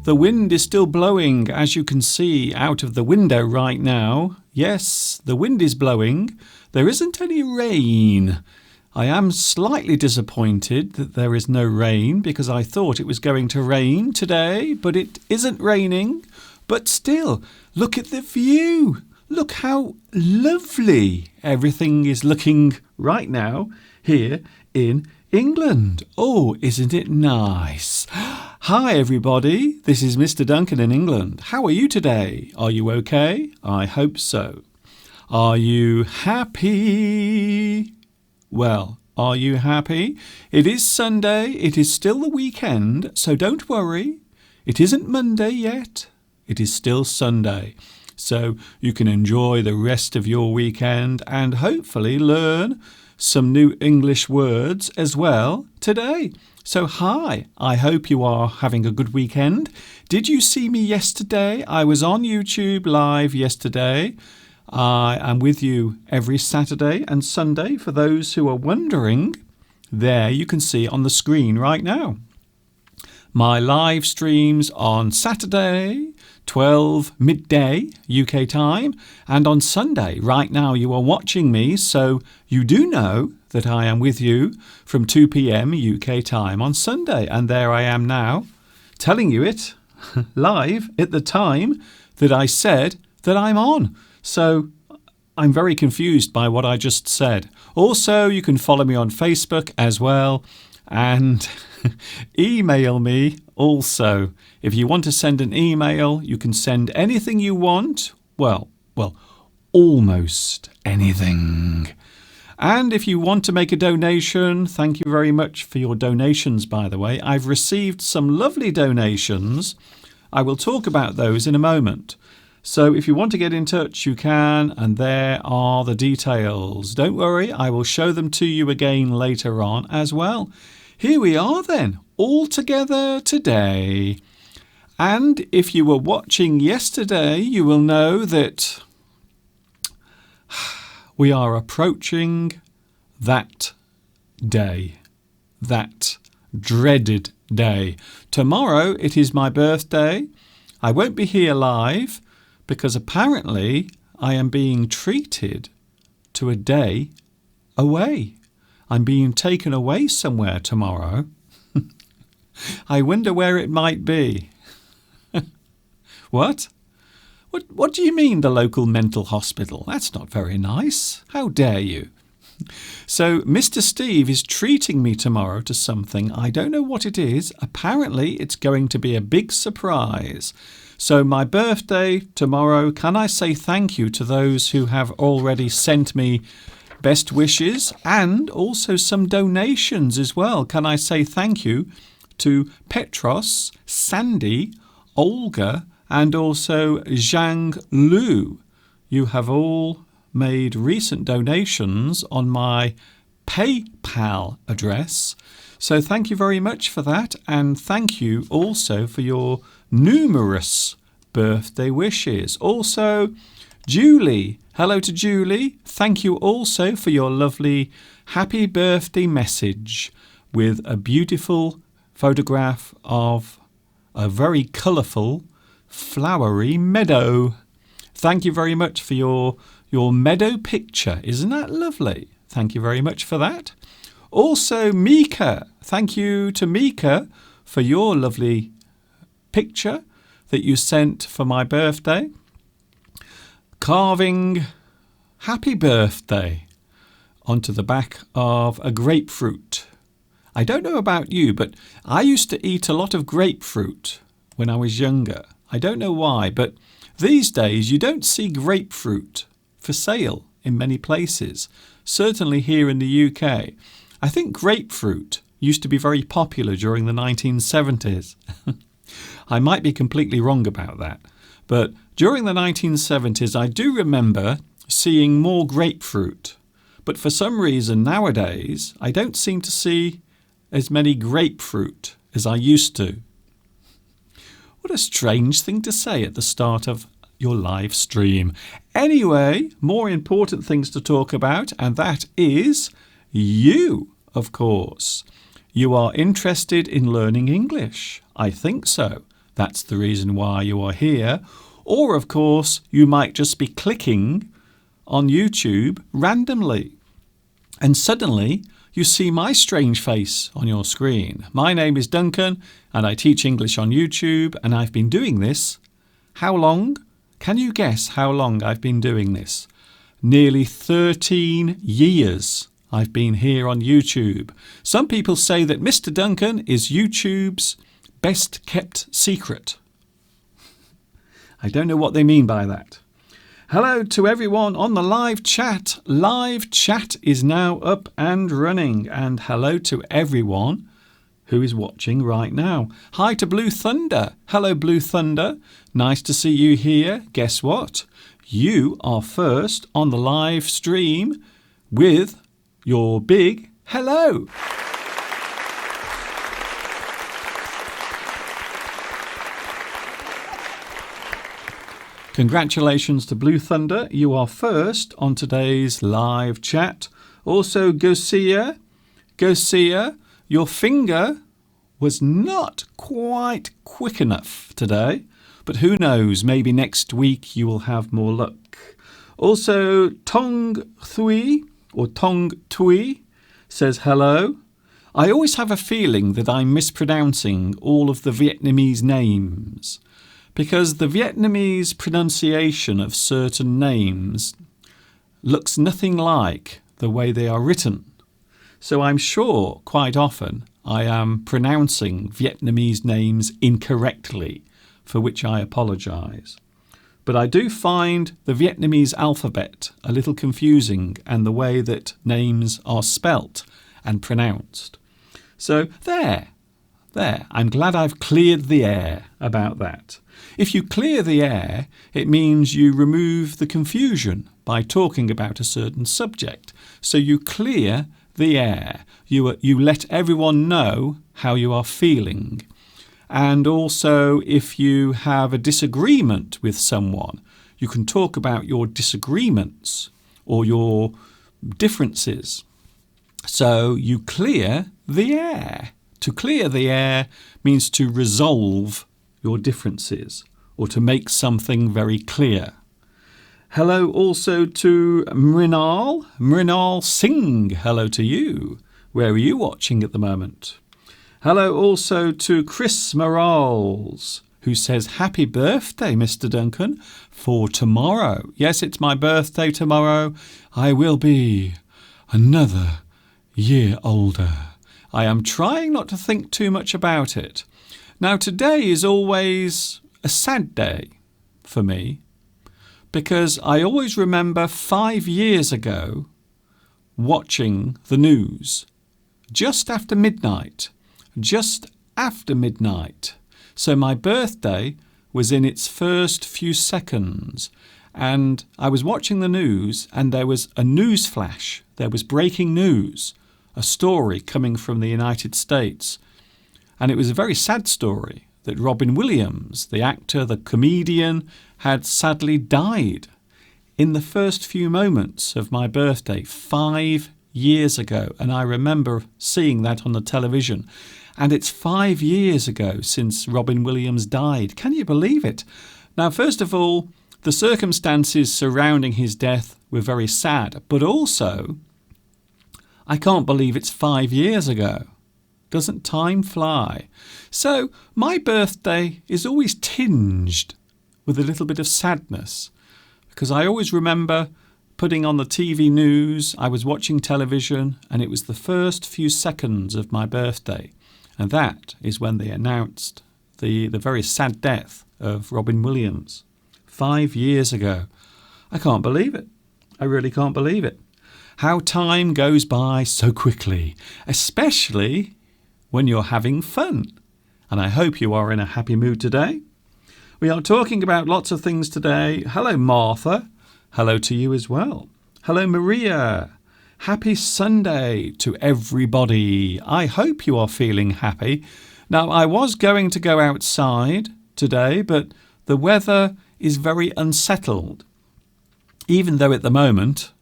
The wind is still blowing, as you can see out of the window right now. Yes, the wind is blowing. There isn't any rain. I am slightly disappointed that there is no rain because I thought it was going to rain today, but it isn't raining. But still, look at the view. Look how lovely everything is looking right now here in England. Oh, isn't it nice? Hi everybody, this is Mr. Duncan in England. How are you today? Are you okay? I hope so. Are you happy? Well, are you happy? It is Sunday, it is still the weekend, so don't worry. It isn't Monday yet, it is still Sunday. So you can enjoy the rest of your weekend and hopefully learn some new English words as well today. So hi, I hope you are having a good weekend. Did you see me yesterday? I was on YouTube live yesterday. I am with you every Saturday and Sunday. For those who are wondering, there you can see on the screen right now. My live streams on Saturday, 12 midday UK time, and on Sunday. Right now you are watching me, so you do know that I am with you from 2 p.m. UK time on Sunday. And there I am now telling you it live at the time that I said that I'm on. So I'm very confused by what I just said. Also, you can follow me on Facebook as well and email me also. If you want to send an email, you can send anything you want. Well, almost anything. And if you want to make a donation, thank you very much for your donations, by the way. I've received some lovely donations. I will talk about those in a moment. So if you want to get in touch, you can, and there are the details. Don't worry, I will show them to you again later on as well. Here we are then, all together today. And if you were watching yesterday, you will know that we are approaching that day, that dreaded day. Tomorrow it is my birthday. I won't be here live because apparently I am being treated to a day away. I'm being taken away somewhere tomorrow. I wonder where it might be. What? What do you mean the local mental hospital? That's not very nice. How dare you? So Mr. Steve is treating me tomorrow to something. I don't know what it is. Apparently it's going to be a big surprise. So my birthday tomorrow, can I say thank you to those who have already sent me best wishes and also some donations as well? Can I say thank you to Petros, Sandy, Olga, and also Zhang Lu. You have all made recent donations on my PayPal address. So thank you very much for that. And thank you also for your numerous birthday wishes. Also, Julie. Hello to Julie. Thank you also for your lovely happy birthday message with a beautiful photograph of a very colourful flowery meadow. Thank you very much for your meadow picture. Isn't that lovely? Thank you very much for that. Also, Mika. Thank you to Mika for your lovely picture that you sent for my birthday. Carving happy birthday onto the back of a grapefruit. I don't know about you, but I used to eat a lot of grapefruit when I was younger. I don't know why, but these days you don't see grapefruit for sale in many places. Certainly here in the UK. I think grapefruit used to be very popular during the 1970s. I might be completely wrong about that. But during the 1970s, I do remember seeing more grapefruit. But for some reason nowadays, I don't seem to see as many grapefruit as I used to. What a strange thing to say at the start of your live stream. Anyway, more important things to talk about, and that is you, of course. You are interested in learning English. I think so. That's the reason why you are here. Or, of course, you might just be clicking on YouTube randomly. And suddenly you see my strange face on your screen. My name is Duncan and I teach English on YouTube, and I've been doing this. How long? Can you guess how long I've been doing this? Nearly 13 years I've been here on YouTube. Some people say that Mr. Duncan is YouTube's best kept secret. I don't know what they mean by that. Hello to everyone on the live chat. Live chat is now up and running. And hello to everyone who is watching right now. Hi to Blue Thunder. Hello, Blue Thunder. Nice to see you here. Guess what? You are first on the live stream with your big hello. Congratulations to Blue Thunder. You are first on today's live chat. Also, Gosia, your finger was not quite quick enough today, but who knows, maybe next week you will have more luck. Also, Tong Thui says hello. I always have a feeling that I'm mispronouncing all of the Vietnamese names, because the Vietnamese pronunciation of certain names looks nothing like the way they are written. So I'm sure quite often I am pronouncing Vietnamese names incorrectly, for which I apologise. But I do find the Vietnamese alphabet a little confusing, and the way that names are spelt and pronounced. So there. I'm glad I've cleared the air about that. If you clear the air, it means you remove the confusion by talking about a certain subject. So you clear the air. You let everyone know how you are feeling. And also, if you have a disagreement with someone, you can talk about your disagreements or your differences. So you clear the air. To clear the air means to resolve your differences or to make something very clear. Hello also to Mrinal. Mrinal Singh, hello to you. Where are you watching at the moment? Hello also to Chris Morales, who says, happy birthday, Mr. Duncan, for tomorrow. Yes, it's my birthday tomorrow. I will be another year older. I am trying not to think too much about it. Now, today is always a sad day for me, because I always remember 5 years ago watching the news just after midnight. So my birthday was in its first few seconds, and I was watching the news, and there was a news flash. There was breaking news. A story coming from the United States. And it was a very sad story that Robin Williams, the actor, the comedian, had sadly died in the first few moments of my birthday 5 years ago. And I remember seeing that on the television. And it's 5 years ago since Robin Williams died. Can you believe it? Now, first of all, the circumstances surrounding his death were very sad, but also I can't believe it's 5 years ago. Doesn't time fly? So my birthday is always tinged with a little bit of sadness, because I always remember putting on the TV news. I was watching television, and it was the first few seconds of my birthday. And that is when they announced the very sad death of Robin Williams 5 years ago. I can't believe it. I really can't believe it. How time goes by so quickly, especially when you're having fun. And I hope you are in a happy mood today. We are talking about lots of things today. Hello, Martha. Hello to you as well. Hello, Maria. Happy Sunday to everybody. I hope you are feeling happy. Now, I was going to go outside today, but the weather is very unsettled, even though at the moment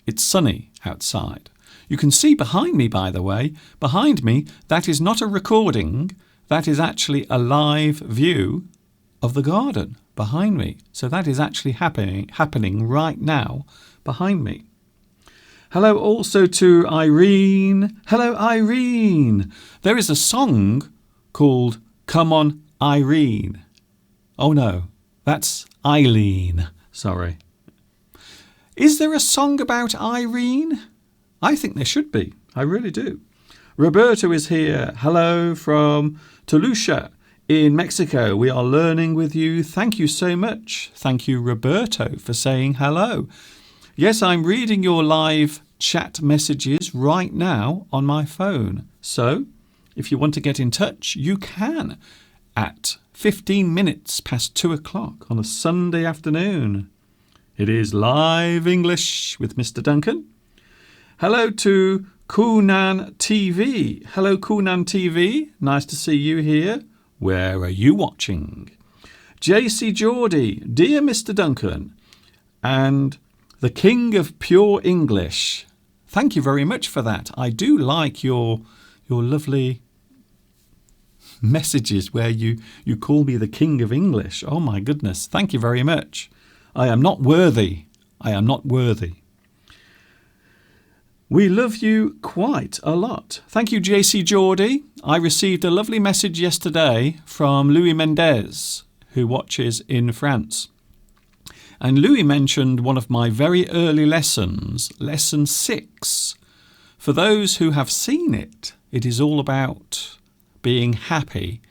it's sunny outside. You can see behind me, by the way. Behind me, that is not a recording. That is actually a live view of the garden behind me. So that is actually happening right now behind me. Hello also to Irene. Hello, Irene. There is a song called Come On, Irene. Oh no, that's Eileen. Sorry. Is there a song about Irene? I think there should be. I really do. Roberto is here. Hello from Toluca in Mexico. We are learning with you. Thank you so much. Thank you, Roberto, for saying hello. Yes, I'm reading your live chat messages right now on my phone. So, if you want to get in touch, you can at 15 minutes past 2 o'clock on a Sunday afternoon. It is Live English with Mr. Duncan. Hello to Kunan TV. Hello, Kunan TV. Nice to see you here. Where are you watching? JC Geordie, dear Mr. Duncan, and the King of Pure English. Thank you very much for that. I do like your lovely messages where you call me the King of English. Oh my goodness. Thank you very much. I am not worthy. I am not worthy. We love you quite a lot. Thank you, JC Geordie. I received a lovely message yesterday from Louis Mendez, who watches in France. And Louis mentioned one of my very early lessons, lesson 6. For those who have seen it, it is all about being happy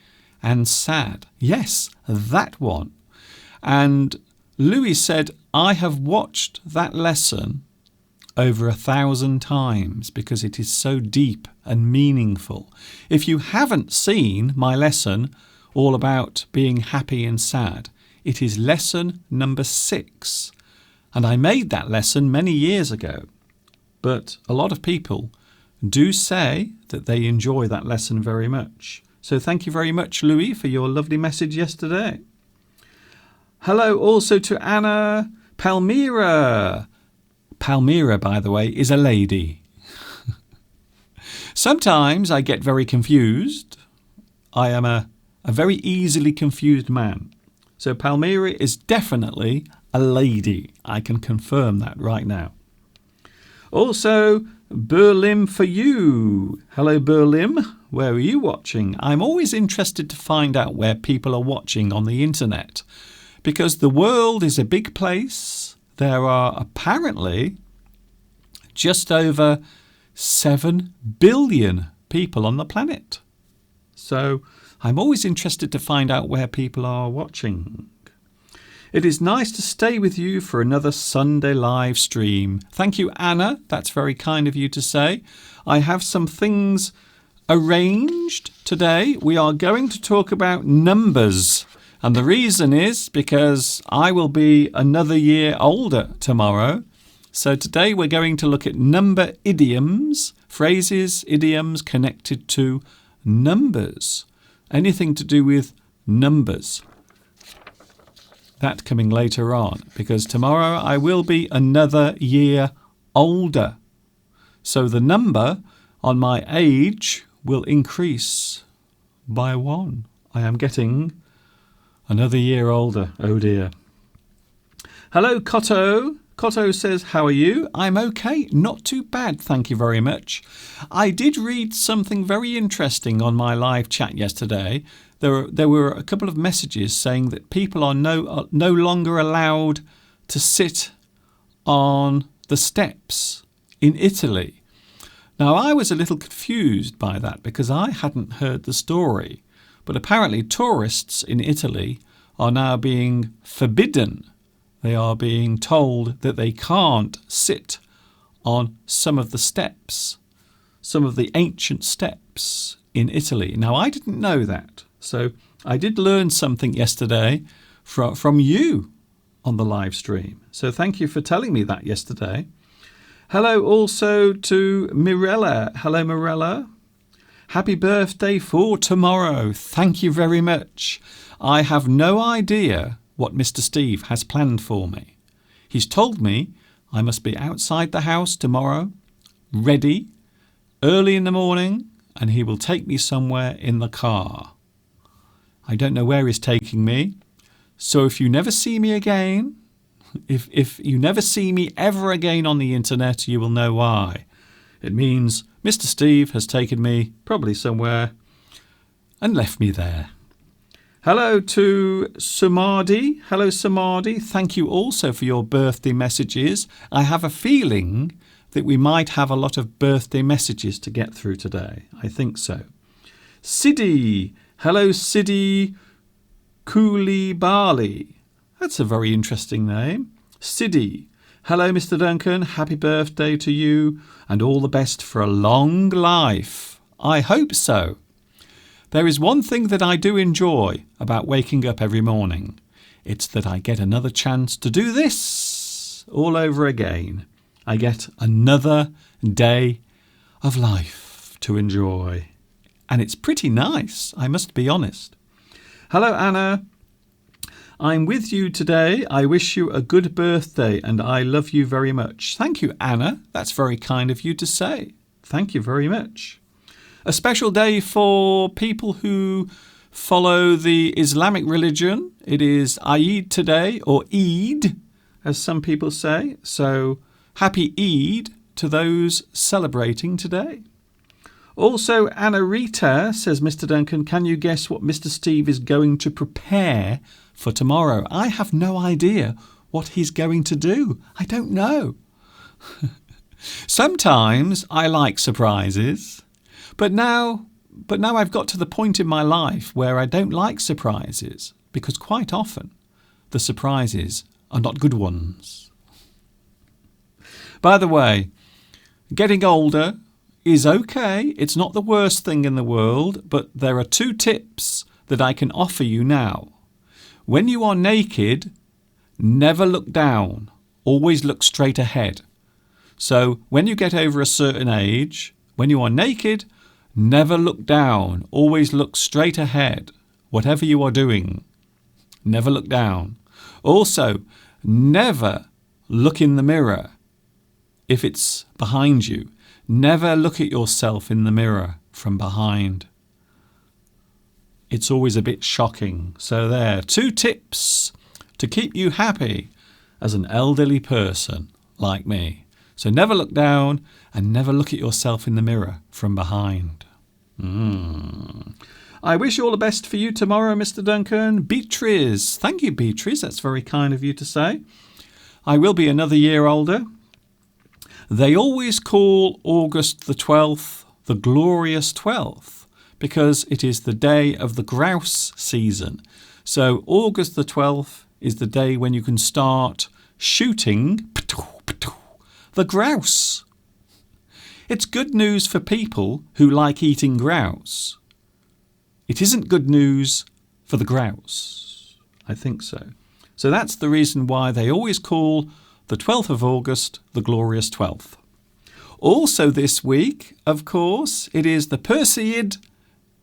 and sad. Yes, that one. And Louis said, I have watched that lesson over 1,000 times because it is so deep and meaningful. If you haven't seen my lesson all about being happy and sad, it is lesson number 6. And I made that lesson many years ago. But a lot of people do say that they enjoy that lesson very much. So thank you very much, Louis, for your lovely message yesterday. Hello also to Anna Palmyra. Palmyra, by the way, is a lady. Sometimes I get very confused. I am a very easily confused man. So Palmyra is definitely a lady. I can confirm that right now. Also, Berlim for you. Hello, Berlim. Where are you watching? I'm always interested to find out where people are watching on the internet, because the world is a big place. There are apparently just over 7 billion people on the planet. So I'm always interested to find out where people are watching. It is nice to stay with you for another Sunday live stream. Thank you, Anna. That's very kind of you to say. I have some things arranged today. We are going to talk about numbers. And the reason is because I will be another year older tomorrow. So today we're going to look at number idioms, phrases, idioms connected to numbers. Anything to do with numbers. That coming later on, because tomorrow I will be another year older. So the number on my age will increase by 1. I am getting another year older. Oh dear. Hello, Cotto. Cotto says, how are you? I'm okay. Not too bad. Thank you very much. I did read something very interesting on my live chat yesterday. There were a couple of messages saying that people are no longer allowed to sit on the steps in Italy. Now, I was a little confused by that because I hadn't heard the story. But apparently tourists in Italy are now being forbidden. They are being told that they can't sit on some of the steps, some of the ancient steps in Italy. Now, I didn't know that. So I did learn something yesterday from you on the live stream. So thank you for telling me that yesterday. Hello also to Mirella. Hello, Mirella. Happy birthday for tomorrow. Thank you very much. I have no idea what Mr. Steve has planned for me. He's told me I must be outside the house tomorrow ready early in the morning, and he will take me somewhere in the car. I don't know where he's taking me. So if you never see me again, if you never see me ever again on the internet, you will know why. It means Mr. Steve has taken me probably somewhere and left me there. Hello to Samadhi. Hello, Samadhi. Thank you also for your birthday messages. I have a feeling that we might have a lot of birthday messages to get through today. I think so. Siddhi. Hello, Siddhi Koulibaly. That's a very interesting name. Siddhi. Hello, Mr. Duncan. Happy birthday to you and all the best for a long life. I hope so. There is one thing that I do enjoy about waking up every morning. It's that I get another chance to do this all over again. I get another day of life to enjoy. And it's pretty nice, I must be honest. Hello, Anna. I'm with you today. I wish you a good birthday and I love you very much. Thank you, Anna. That's very kind of you to say. Thank you very much. A special day for people who follow the Islamic religion. It is Eid today, or Eid, as some people say. So happy Eid to those celebrating today. Also, Anna Rita says, Mr. Duncan, can you guess what Mr. Steve is going to prepare for tomorrow? I have no idea what he's going to do. I don't know. Sometimes I like surprises, but now I've got to the point in my life where I don't like surprises because quite often the surprises are not good ones. By the way, getting older is okay. It's not the worst thing in the world, but there are 2 tips that I can offer you now. When you are naked, never look down. Always look straight ahead. So when you get over a certain age, when you are naked, never look down. Always look straight ahead. Whatever you are doing, never look down. Also, never look in the mirror if it's behind you. Never look at yourself in the mirror from behind. It's always a bit shocking. So there, 2 tips to keep you happy as an elderly person like me. So never look down and never look at yourself in the mirror from behind. I wish you all the best for you tomorrow, Mr. Duncan. Beatrice. Thank you, Beatrice. That's very kind of you to say. I will be another year older. They always call August the 12th the glorious 12th because it is the day of the grouse season. So August the 12th is the day when you can start shooting the grouse. It's good news for people who like eating grouse. It isn't good news for the grouse. I think so. So that's the reason why they always call the 12th of August, the glorious 12th. Also this week, of course, it is the Perseid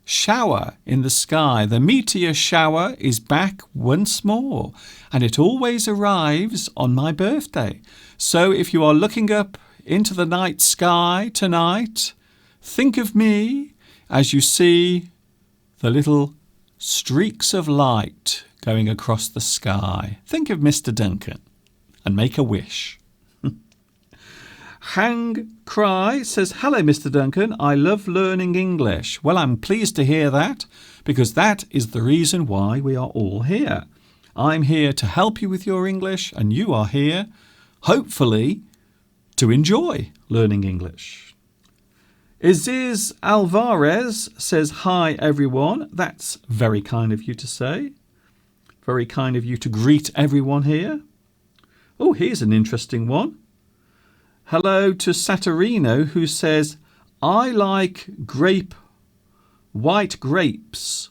shower in the sky. The meteor shower is back once more, and it always arrives on my birthday. So if you are looking up into the night sky tonight, think of me as you see the little streaks of light going across the sky. Think of Mr. Duncan and make a wish. Hang Cry says, hello, Mr. Duncan. I love learning English. Well, I'm pleased to hear that because that is the reason why we are all here. I'm here to help you with your English and you are here, hopefully, to enjoy learning English. Aziz Alvarez says, hi, everyone. That's very kind of you to say. Very kind of you to greet everyone here. Oh, here's an interesting one. Hello to Saturino who says, I like white grapes.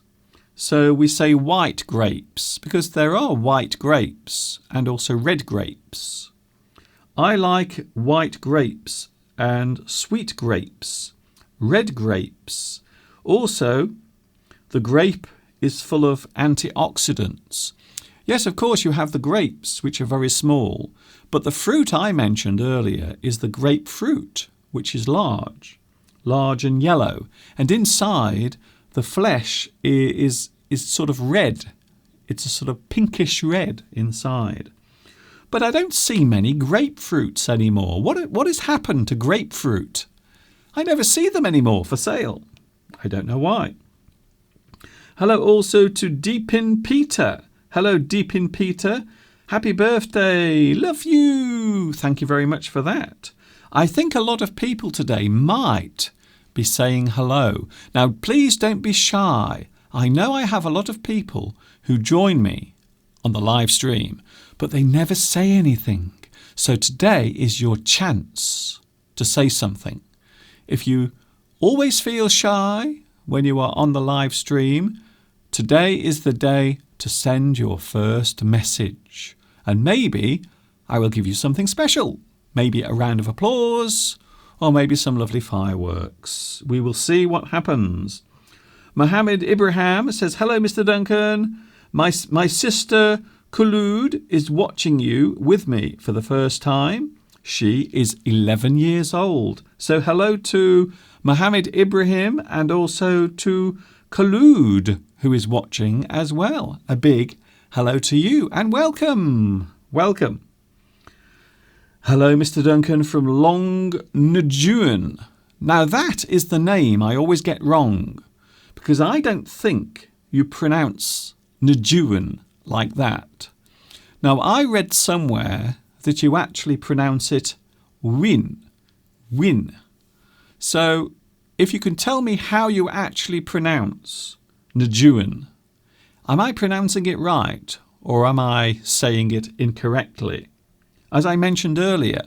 So we say white grapes because there are white grapes and also red grapes. I like white grapes and sweet grapes, red grapes. Also, the grape is full of antioxidants. Yes, of course, you have the grapes, which are very small, but the fruit I mentioned earlier is the grapefruit, which is large and yellow. And inside, the flesh is sort of red. It's a sort of pinkish red inside. But I don't see many grapefruits anymore. What has happened to grapefruit? I never see them anymore for sale. I don't know why. Hello also to Deepin Peter. Hello, Deepin Peter. Happy birthday. Love you. Thank you very much for that. I think a lot of people today might be saying hello. Now, please don't be shy. I know I have a lot of people who join me on the live stream, but they never say anything. So today is your chance to say something. If you always feel shy when you are on the live stream, today is the day to send your first message. And maybe I will give you something special. Maybe a round of applause, or maybe some lovely fireworks. We will see what happens. Mohammed Ibrahim says, hello, Mr. Duncan. My sister Khulud is watching you with me for the first time. She is 11 years old. So hello to Mohammed Ibrahim and also to Khulud, who is watching as well. A big hello to you and welcome. Welcome. Hello, Mr. Duncan from Long Njuan. Now that is the name I always get wrong because I don't think you pronounce Njuan like that. Now I read somewhere that you actually pronounce it win. So if you can tell me how you actually pronounce Njuan, am I pronouncing it right or am I saying it incorrectly? As I mentioned earlier,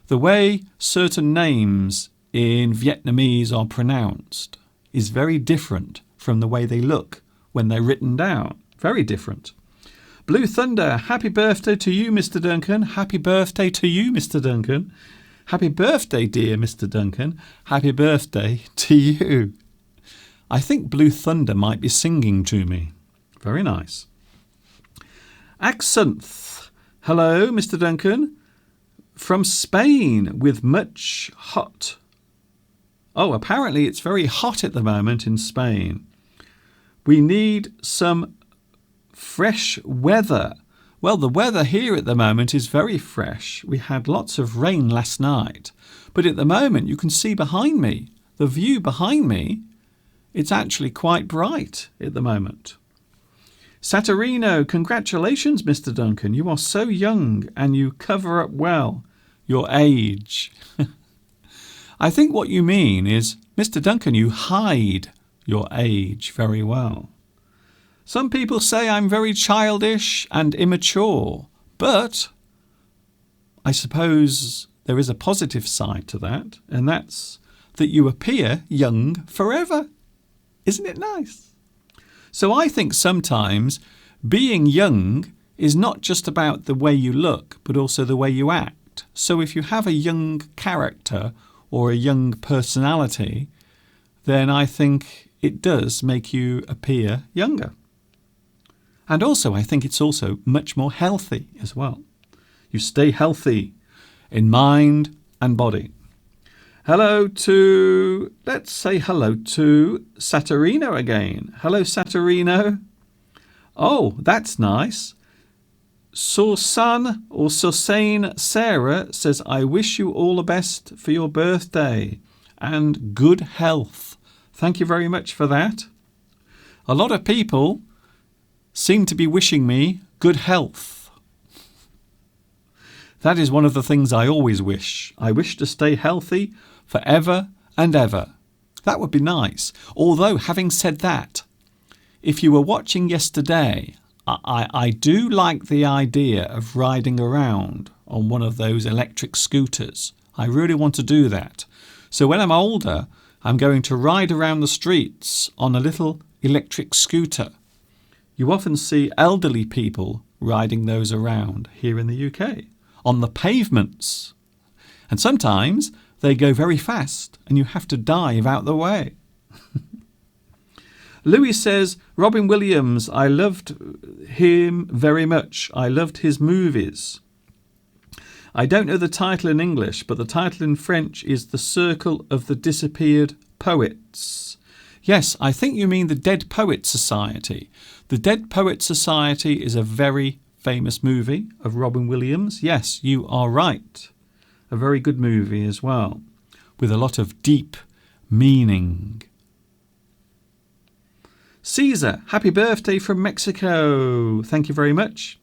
the way certain names in Vietnamese are pronounced is very different from the way they look when they're written down. Very different. Blue Thunder, happy birthday to you, Mr. Duncan. Happy birthday to you, Mr. Duncan. Happy birthday, dear Mr. Duncan. Happy birthday to you. I think Blue Thunder might be singing to me. Very nice. Accent. Hello, Mr. Duncan. From Spain with much hot. Oh, apparently it's very hot at the moment in Spain. We need some fresh weather. Well, the weather here at the moment is very fresh. We had lots of rain last night. But at the moment, you can see behind me, the view behind me, it's actually quite bright at the moment. Saturino, congratulations, Mr. Duncan. You are so young and you cover up well your age. I think what you mean is, Mr. Duncan, you hide your age very well. Some people say I'm very childish and immature, but I suppose there is a positive side to that, and that's that you appear young forever. Isn't it nice? So I think sometimes being young is not just about the way you look, but also the way you act. So if you have a young character or a young personality, then I think it does make you appear younger. And also, I think it's also much more healthy as well. You stay healthy in mind and body. Let's say hello to Saturino again. Hello, Saturino. Oh, that's nice. Susan or Susane Sarah says, I wish you all the best for your birthday and good health. Thank you very much for that. A lot of people seem to be wishing me good health. That is one of the things I always wish. I wish to stay healthy forever and ever. That would be nice. Although, having said that, if you were watching yesterday, I do like the idea of riding around on one of those electric scooters. I really want to do that. So when I'm older, I'm going to ride around the streets on a little electric scooter. You often see elderly people riding those around here in the UK on the pavements. And sometimes they go very fast and you have to dive out the way. Louis says, Robin Williams, I loved him very much. I loved his movies. I don't know the title in English, but the title in French is The Circle of the Disappeared Poets. Yes, I think you mean the Dead Poets Society. The Dead Poets Society is a very famous movie of Robin Williams. Yes, you are right. A very good movie as well, with a lot of deep meaning. Caesar, happy birthday from Mexico. Thank you very much.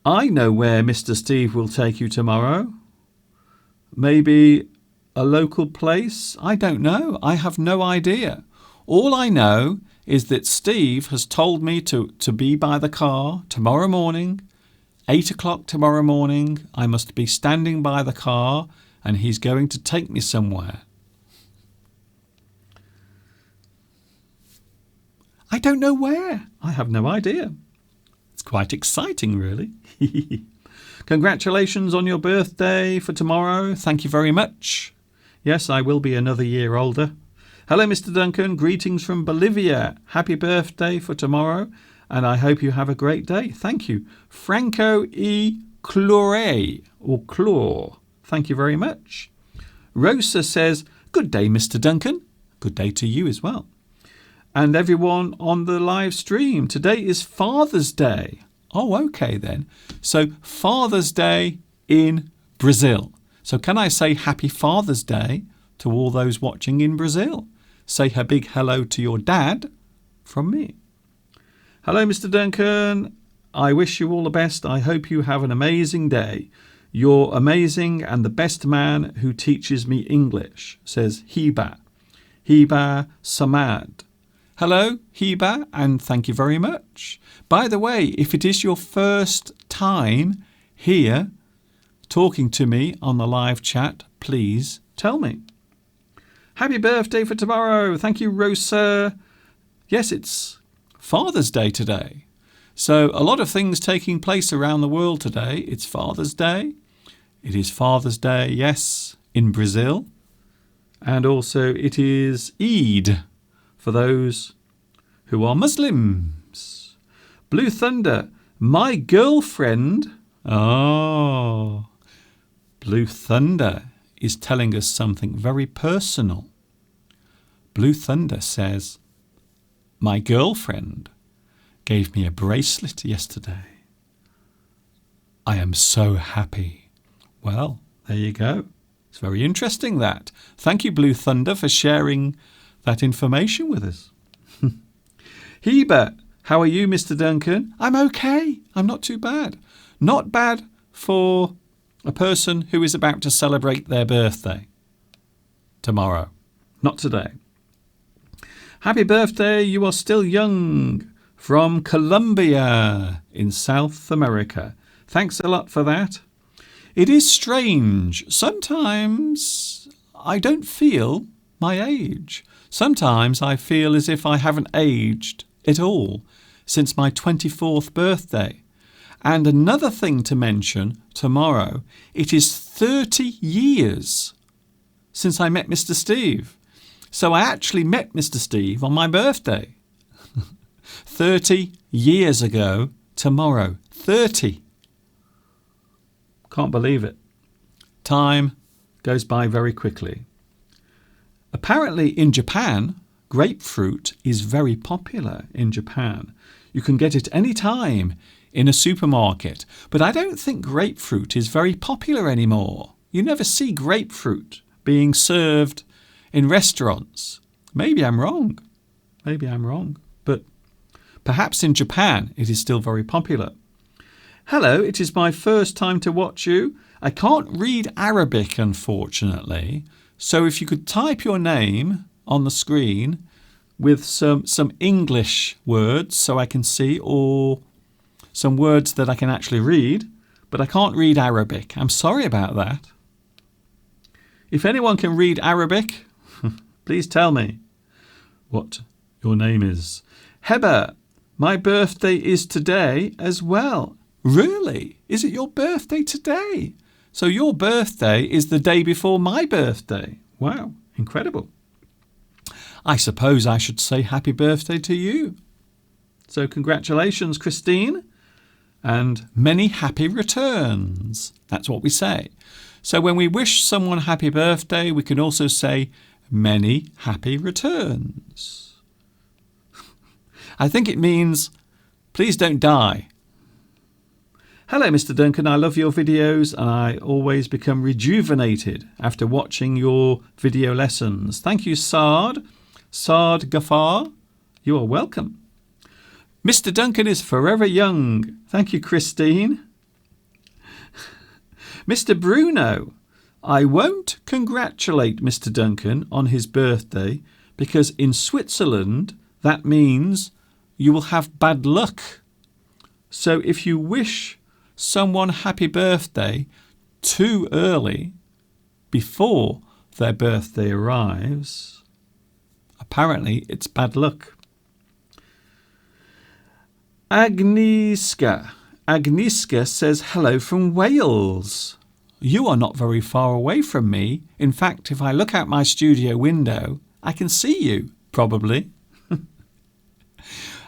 I know where Mr. Steve will take you tomorrow. Maybe a local place? I don't know. I have no idea. All I know is that Steve has told me to be by the car tomorrow morning, 8 o'clock tomorrow morning. I must be standing by the car and he's going to take me somewhere. I don't know where. I have no idea. It's quite exciting, really. Congratulations on your birthday for tomorrow. Thank you very much. Yes, I will be another year older. Hello, Mr. Duncan. Greetings from Bolivia. Happy birthday for tomorrow, and I hope you have a great day. Thank you. Franco E. Clore, or Clore. Thank you very much. Rosa says, good day, Mr. Duncan. Good day to you as well. And everyone on the live stream. Today is Father's Day. Oh, okay then. So Father's Day in Brazil. So can I say Happy Father's Day to all those watching in Brazil? Say a big hello to your dad from me. Hello, Mr. Duncan. I wish you all the best. I hope you have an amazing day. You're amazing and the best man who teaches me English, says Hiba. Hiba Samad. Hello, Hiba, and thank you very much. By the way, if it is your first time here talking to me on the live chat, please tell me. Happy birthday for tomorrow. Thank you, Rosa. Yes, it's Father's Day today. So a lot of things taking place around the world today. It's Father's Day. It is Father's Day, yes, in Brazil. And also it is Eid for those who are Muslims. Blue Thunder, my girlfriend. Oh, Blue Thunder is telling us something very personal. Blue Thunder says, my girlfriend gave me a bracelet yesterday. I am so happy. Well, there you go. It's very interesting that. Thank you, Blue Thunder, for sharing that information with us. Heba, how are you, Mr. Duncan? I'm okay. I'm not too bad. Not bad for a person who is about to celebrate their birthday tomorrow. Not today. Happy birthday, you are still young. From Colombia in South America. Thanks a lot for that. It is strange. Sometimes I don't feel my age. Sometimes I feel as if I haven't aged at all since my 24th birthday. And another thing to mention tomorrow, it is 30 years since I met Mr. Steve. So I actually met Mr. Steve on my birthday. 30 years ago tomorrow. 30. Can't believe it. Time goes by very quickly. Apparently in Japan, grapefruit is very popular in Japan. You can get it any time in a supermarket. But I don't think grapefruit is very popular anymore. You never see grapefruit being served in restaurants. Maybe I'm wrong. But perhaps in Japan it is still very popular. Hello, it is my first time to watch you. I can't read Arabic, unfortunately. So if you could type your name on the screen with some English words so I can see, or some words that I can actually read, but I can't read Arabic. I'm sorry about that. If anyone can read Arabic, please tell me what your name is. Heba, my birthday is today as well. Really? Is it your birthday today? So your birthday is the day before my birthday. Wow, incredible. I suppose I should say happy birthday to you. So congratulations, Christine. and many happy returns. That's what we say. So when we wish someone happy birthday, we can also say many happy returns. I think it means please don't die. Hello, Mr. Duncan. I love your videos and I always become rejuvenated after watching your video lessons. Thank you, Sard Gafar. You are welcome. Mr. Duncan is forever young. Thank you, Christine. Mr. Bruno, I won't congratulate Mr. Duncan on his birthday because in Switzerland that means you will have bad luck. So if you wish someone happy birthday too early before their birthday arrives, apparently it's bad luck. Agnieszka says hello from Wales. You are not very far away from me. In fact, if I look out my studio window, I can see you, probably.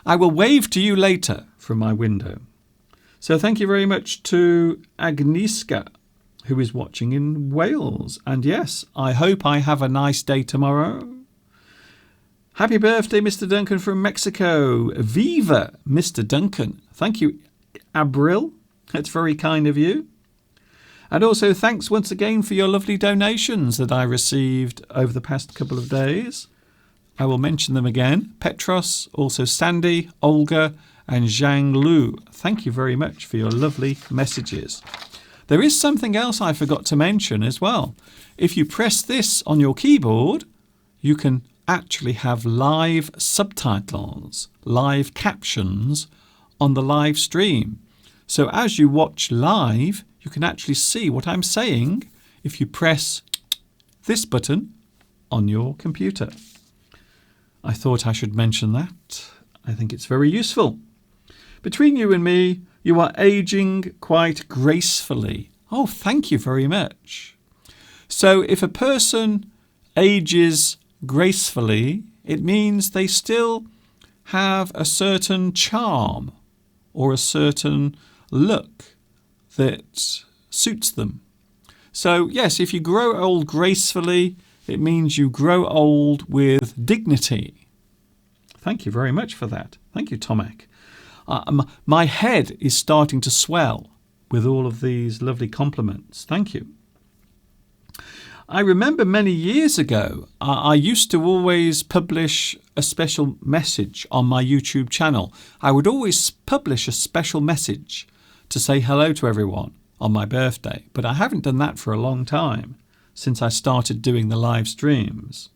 I will wave to you later from my window. So thank you very much to Agnieszka, who is watching in Wales. And yes, I hope I have a nice day tomorrow. Happy birthday, Mr. Duncan from Mexico. Viva, Mr. Duncan. Thank you, Abril. That's very kind of you. And also thanks once again for your lovely donations that I received over the past couple of days. I will mention them again. Petros, also Sandy, Olga and Zhang Lu. Thank you very much for your lovely messages. There is something else I forgot to mention as well. If you press this on your keyboard, you can actually have live subtitles, live captions on the live stream. So as you watch live, you can actually see what I'm saying if you press this button on your computer. I thought I should mention that. I think it's very useful. Between you and me, you are aging quite gracefully. Oh, thank you very much. So if a person ages gracefully, it means they still have a certain charm or a certain look that suits them. So yes, if you grow old gracefully, it means you grow old with dignity. Thank you very much for that. Thank you, Tomek. My head is starting to swell with all of these lovely compliments. Thank you. I remember many years ago, I used to always publish a special message on my YouTube channel. I would always publish a special message to say hello to everyone on my birthday, but I haven't done that for a long time since I started doing the live streams.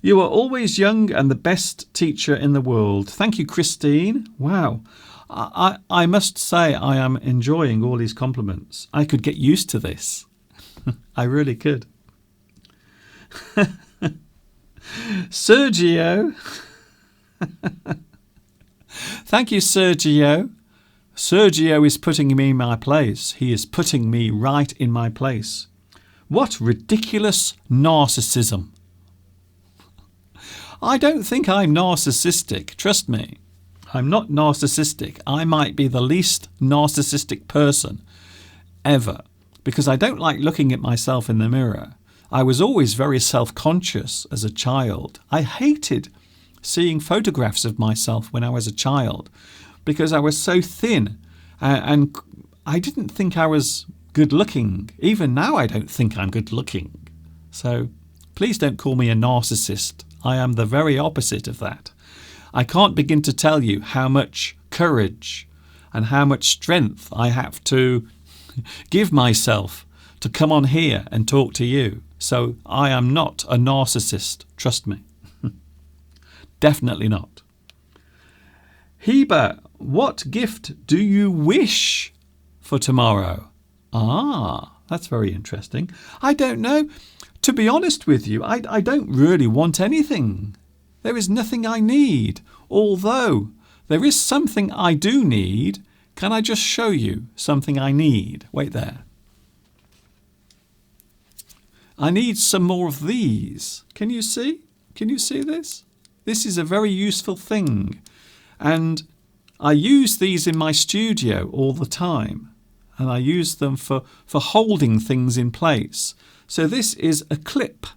You are always young and the best teacher in the world. Thank you, Christine. Wow. I must say I am enjoying all these compliments. I could get used to this. I really could. Sergio. Thank you, Sergio. Sergio is putting me in my place. He is putting me right in my place. What ridiculous narcissism. I don't think I'm narcissistic. Trust me. I'm not narcissistic. I might be the least narcissistic person ever, because I don't like looking at myself in the mirror. I was always very self-conscious as a child. I hated seeing photographs of myself when I was a child because I was so thin and I didn't think I was good looking. Even now I don't think I'm good looking. So please don't call me a narcissist. I am the very opposite of that. I can't begin to tell you how much courage and how much strength I have to give myself to come on here and talk to you. So I am not a narcissist, trust me. Definitely not. Heba, what gift do you wish for tomorrow? Ah, that's very interesting. I don't know. To be honest with you, I don't really want anything. There is nothing I need, although there is something I do need. Can I just show you something I need? Wait there. I need some more of these. Can you see? Can you see this? This is a very useful thing. And I use these in my studio all the time, and I use them for holding things in place. So this is a clip.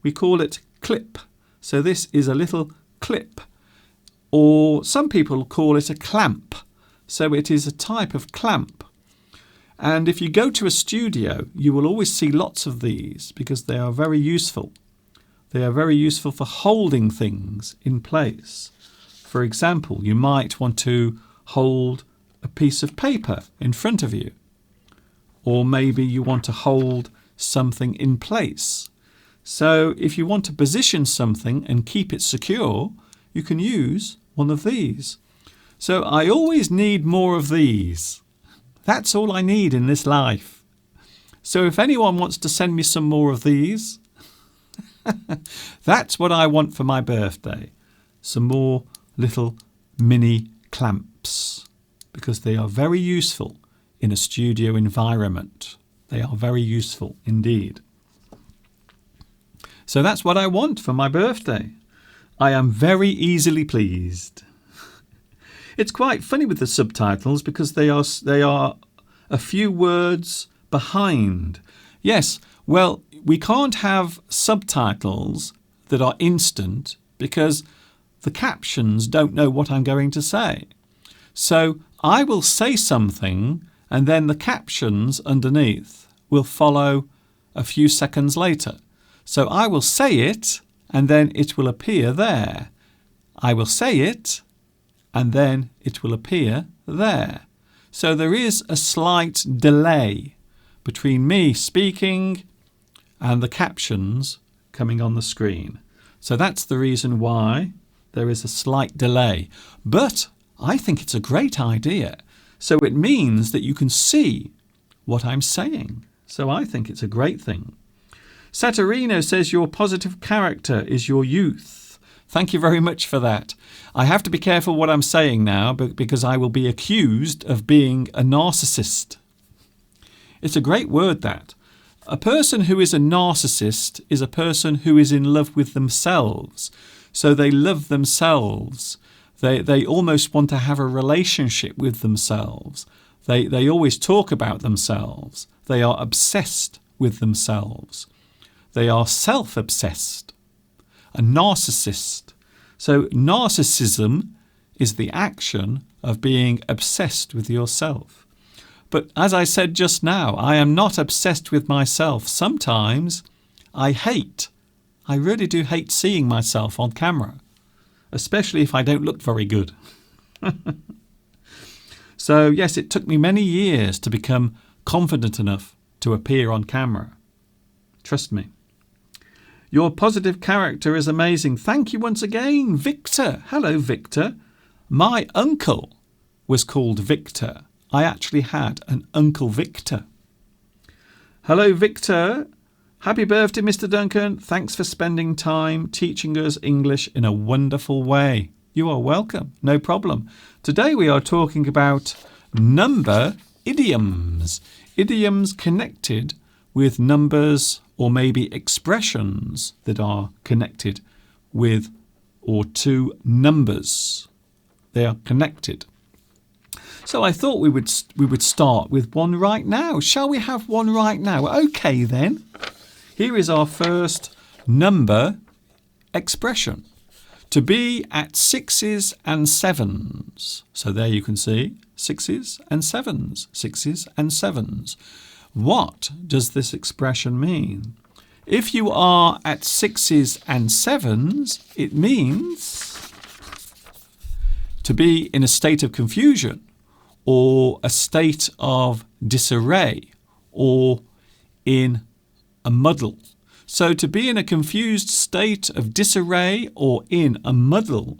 We call it clip. So this is a little clip, or some people call it a clamp. So it is a type of clamp. And if you go to a studio, you will always see lots of these because they are very useful. They are very useful for holding things in place. For example, you might want to hold a piece of paper in front of you, or maybe you want to hold something in place. So if you want to position something and keep it secure, you can use one of these. So I always need more of these. That's all I need in this life. So if anyone wants to send me some more of these, that's what I want for my birthday. Some more little mini clamps, because they are very useful in a studio environment. They are very useful indeed. So that's what I want for my birthday. I am very easily pleased. It's quite funny with the subtitles because they are a few words behind. Yes, well, we can't have subtitles that are instant because the captions don't know what I'm going to say. So I will say something and then the captions underneath will follow a few seconds later. So I will say it and then it will appear there. I will say it and then it will appear there. So there is a slight delay between me speaking and the captions coming on the screen. So that's the reason why there is a slight delay. But I think it's a great idea. So it means that you can see what I'm saying. So I think it's a great thing. Saturino says your positive character is your youth. Thank you very much for that. I have to be careful what I'm saying now because I will be accused of being a narcissist. It's a great word, that. A person who is a narcissist is a person who is in love with themselves. So they love themselves. They almost want to have a relationship with themselves. They always talk about themselves. They are obsessed with themselves. They are self-obsessed. A narcissist. So narcissism is the action of being obsessed with yourself. But as I said just now, I am not obsessed with myself. Sometimes I really do hate seeing myself on camera, especially if I don't look very good. So yes, it took me many years to become confident enough to appear on camera. Trust me. Your positive character is amazing. Thank you once again, Victor. Hello, Victor. My uncle was called Victor. I actually had an Uncle Victor. Hello, Victor. Happy birthday, Mr. Duncan. Thanks for spending time teaching us English in a wonderful way. You are welcome. No problem. Today we are talking about number idioms. Idioms connected with numbers or maybe expressions that are connected with or to numbers. They are connected. So I thought we would start with one right now. Shall we have one right now? Okay then. Here is our first number expression. To be at sixes and sevens. So there you can see sixes and sevens. Sixes and sevens. What does this expression mean? If you are at sixes and sevens, it means to be in a state of confusion or a state of disarray or in a muddle. So to be in a confused state of disarray or in a muddle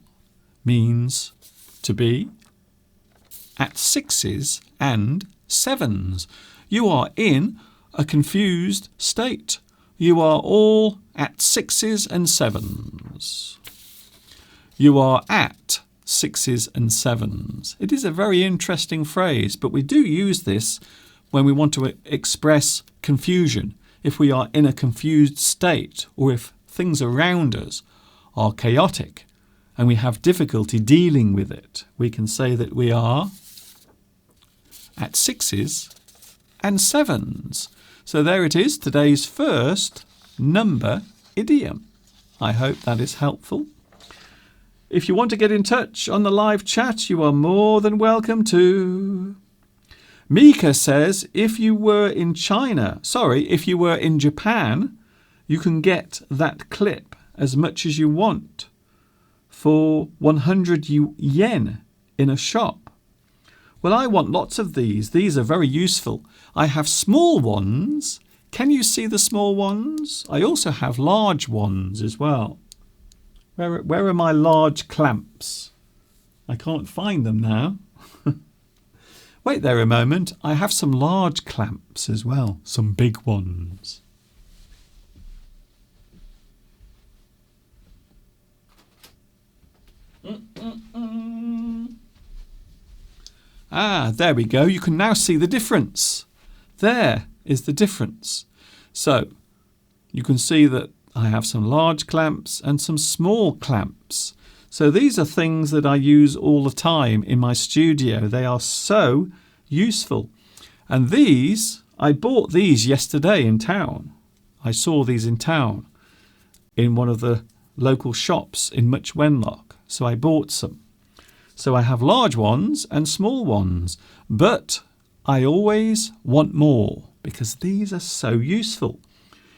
means to be at sixes and sevens. You are in a confused state. You are all at sixes and sevens. You are at sixes and sevens. It is a very interesting phrase, but we do use this when we want to express confusion. If we are in a confused state or if things around us are chaotic and we have difficulty dealing with it, we can say that we are at 6s and 7s. So there it is, today's first number idiom. I hope that is helpful. If you want to get in touch on the live chat, you are more than welcome to. Mika says, if you were in Japan, you can get that clip as much as you want for 100 yen in a shop. Well, I want lots of these. These are very useful. I have small ones. Can you see the small ones? I also have large ones as well. Where are my large clamps? I can't find them now. Wait there a moment. I have some large clamps as well. Some big ones. Ah, there we go. You can now see the difference. There is the difference. So you can see that I have some large clamps and some small clamps. So these are things that I use all the time in my studio. They are so useful. And these, I bought these yesterday in town. I saw these in town in one of the local shops in Much Wenlock. So I bought some. So I have large ones and small ones, but I always want more because these are so useful.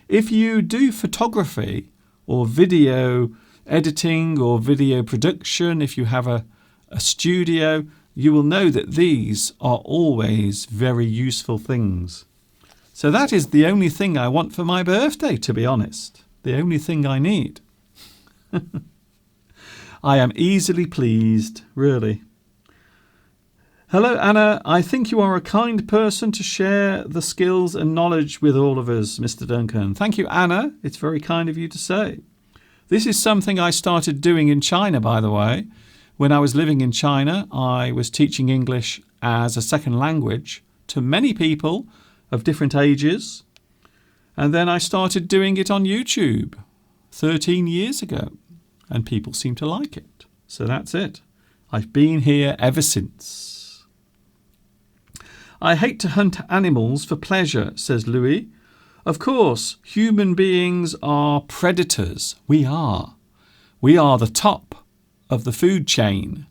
If you do photography or video editing or video production, if you have a studio, you will know that these are always very useful things. So that is the only thing I want for my birthday, to be honest. The only thing I need. I am easily pleased, really. Hello, Anna. I think you are a kind person to share the skills and knowledge with all of us, Mr. Duncan. Thank you, Anna. It's very kind of you to say. This is something I started doing in China, by the way. When I was living in China, I was teaching English as a second language to many people of different ages. And then I started doing it on YouTube 13 years ago. And people seem to like it. So that's it. I've been here ever since. I hate to hunt animals for pleasure, says Louis. Of course, human beings are predators. We are. We are the top of the food chain.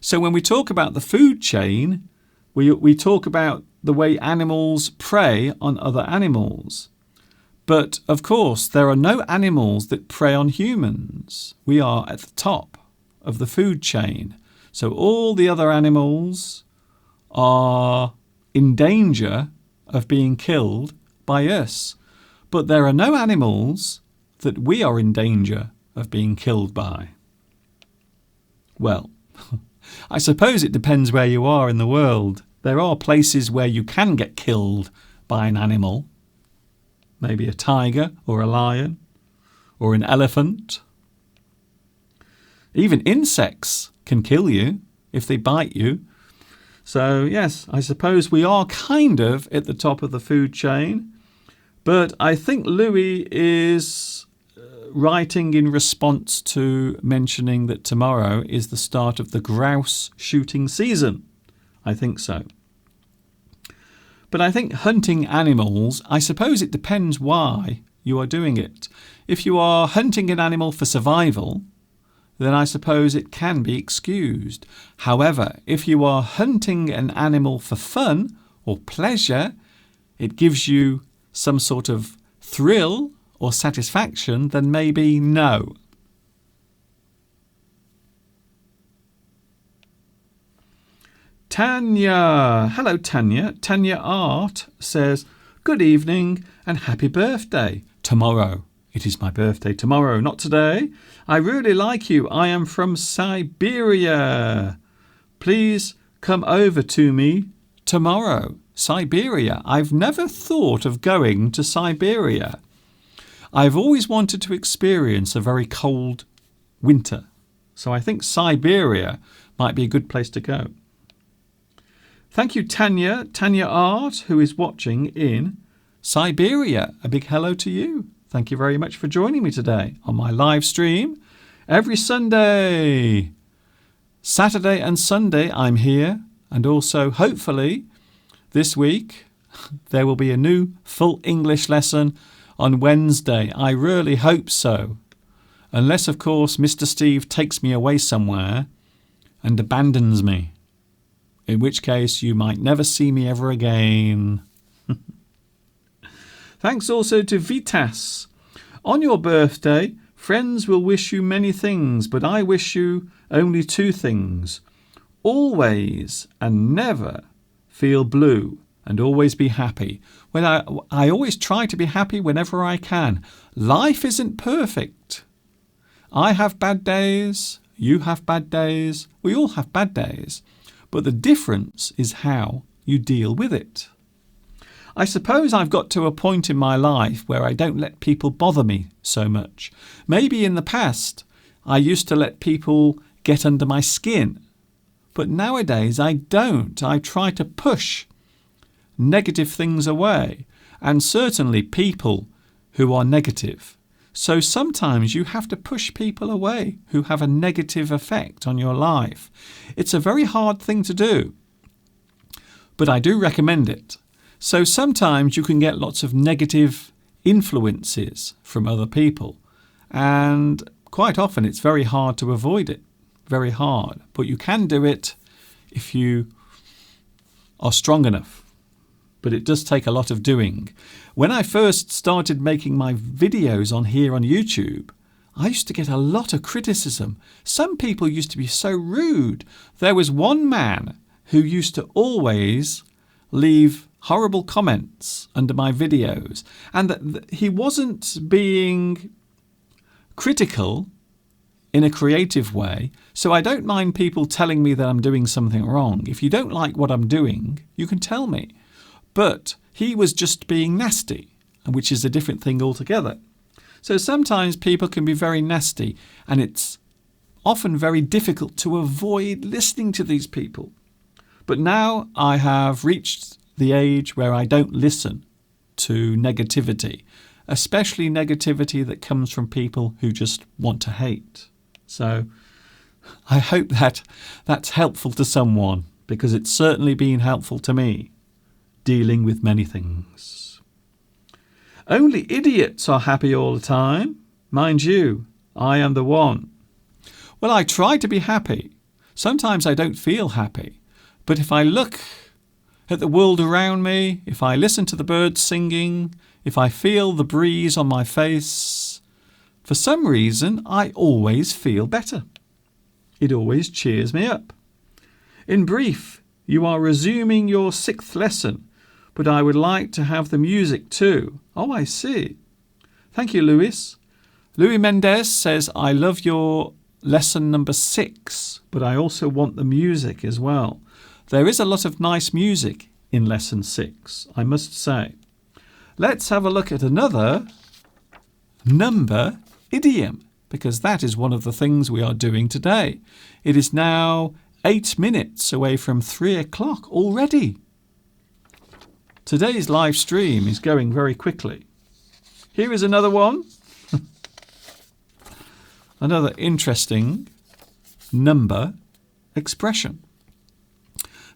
So when we talk about the food chain, we talk about the way animals prey on other animals. But, of course, there are no animals that prey on humans. We are at the top of the food chain. So all the other animals are in danger of being killed by us. But there are no animals that we are in danger of being killed by. Well, I suppose it depends where you are in the world. There are places where you can get killed by an animal. Maybe a tiger or a lion or an elephant. Even insects can kill you if they bite you. So, yes, I suppose we are kind of at the top of the food chain. But I think Louis is writing in response to mentioning that tomorrow is the start of the grouse shooting season. I think so. But I think hunting animals, I suppose it depends why you are doing it. If you are hunting an animal for survival, then I suppose it can be excused. However, if you are hunting an animal for fun or pleasure, it gives you some sort of thrill or satisfaction, then maybe no. Tanya. Hello, Tanya. Tanya Art says, good evening and happy birthday. Tomorrow. It is my birthday tomorrow, not today. I really like you. I am from Siberia. Please come over to me tomorrow. Siberia. I've never thought of going to Siberia. I've always wanted to experience a very cold winter. So I think Siberia might be a good place to go. Thank you, Tanya Art, who is watching in Siberia. A big hello to you. Thank you very much for joining me today on my live stream. Every Sunday. Saturday and Sunday I'm here, and also hopefully this week there will be a new full English lesson on Wednesday. I really hope so. Unless, of course, Mr. Steve takes me away somewhere and abandons me. In which case you might never see me ever again. Thanks also to Vitas. On your birthday, friends will wish you many things, but I wish you only two things. Always and never feel blue and always be happy. Well, I always try to be happy whenever I can. Life isn't perfect. I have bad days. You have bad days. We all have bad days. But the difference is how you deal with it. I suppose I've got to a point in my life where I don't let people bother me so much. Maybe in the past I used to let people get under my skin. But nowadays I don't. I try to push negative things away, and certainly people who are negative. So sometimes you have to push people away who have a negative effect on your life. It's a very hard thing to do, but I do recommend it. So sometimes you can get lots of negative influences from other people, and quite often it's very hard to avoid it. Very hard. But you can do it if you are strong enough. But it does take a lot of doing. When I first started making my videos on here on YouTube, I used to get a lot of criticism. Some people used to be so rude. There was one man who used to always leave horrible comments under my videos, and that he wasn't being critical in a creative way. So I don't mind people telling me that I'm doing something wrong. If you don't like what I'm doing, you can tell me. But he was just being nasty, which is a different thing altogether. So sometimes people can be very nasty, and it's often very difficult to avoid listening to these people. But now I have reached the age where I don't listen to negativity, especially negativity that comes from people who just want to hate. So I hope that that's helpful to someone, because it's certainly been helpful to me, dealing with many things. Only idiots are happy all the time. Mind you, I am the one. Well, I try to be happy. Sometimes I don't feel happy. But if I look at the world around me, if I listen to the birds singing, if I feel the breeze on my face, for some reason I always feel better. It always cheers me up. In brief, you are resuming your 6th lesson, but I would like to have the music too. Oh, I see. Thank you, Luis. Louis Mendez says, I love your lesson number 6, but I also want the music as well. There is a lot of nice music in lesson 6, I must say. Let's have a look at another number idiom, because that is one of the things we are doing today. It is now 8 minutes away from 3 o'clock already. Today's live stream is going very quickly. Here is another one. Another interesting number expression.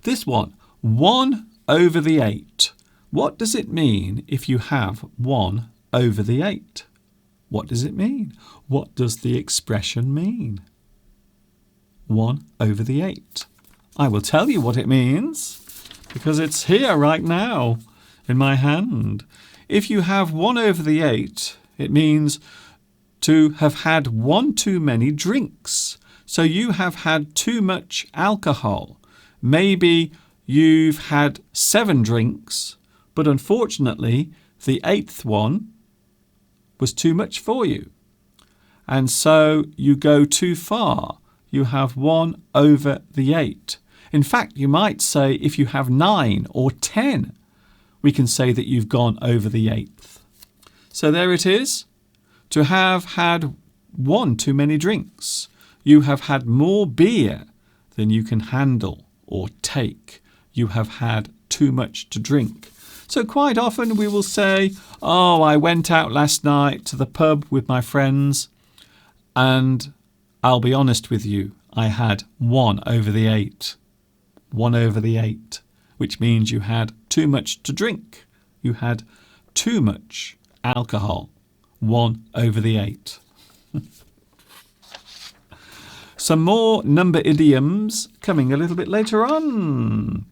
This one, 1 over the 8. What does it mean if you have 1 over the 8? What does it mean? What does the expression mean? 1 over the 8. I will tell you what it means, because it's here right now in my hand. If you have 1 over the 8, it means to have had one too many drinks. So you have had too much alcohol. Maybe you've had 7 drinks, but unfortunately the 8th one was too much for you. And so you go too far. You have 1 over the 8. In fact, you might say if you have 9 or 10, we can say that you've gone over the 8th. So there it is. To have had 1 too many drinks. You have had more beer than you can handle or take. You have had too much to drink. So quite often we will say, oh, I went out last night to the pub with my friends and I'll be honest with you, I had 1 over the 8. 1 over the 8, which means you had too much to drink. You had too much alcohol. 1 over the 8. Some more number idioms coming a little bit later on.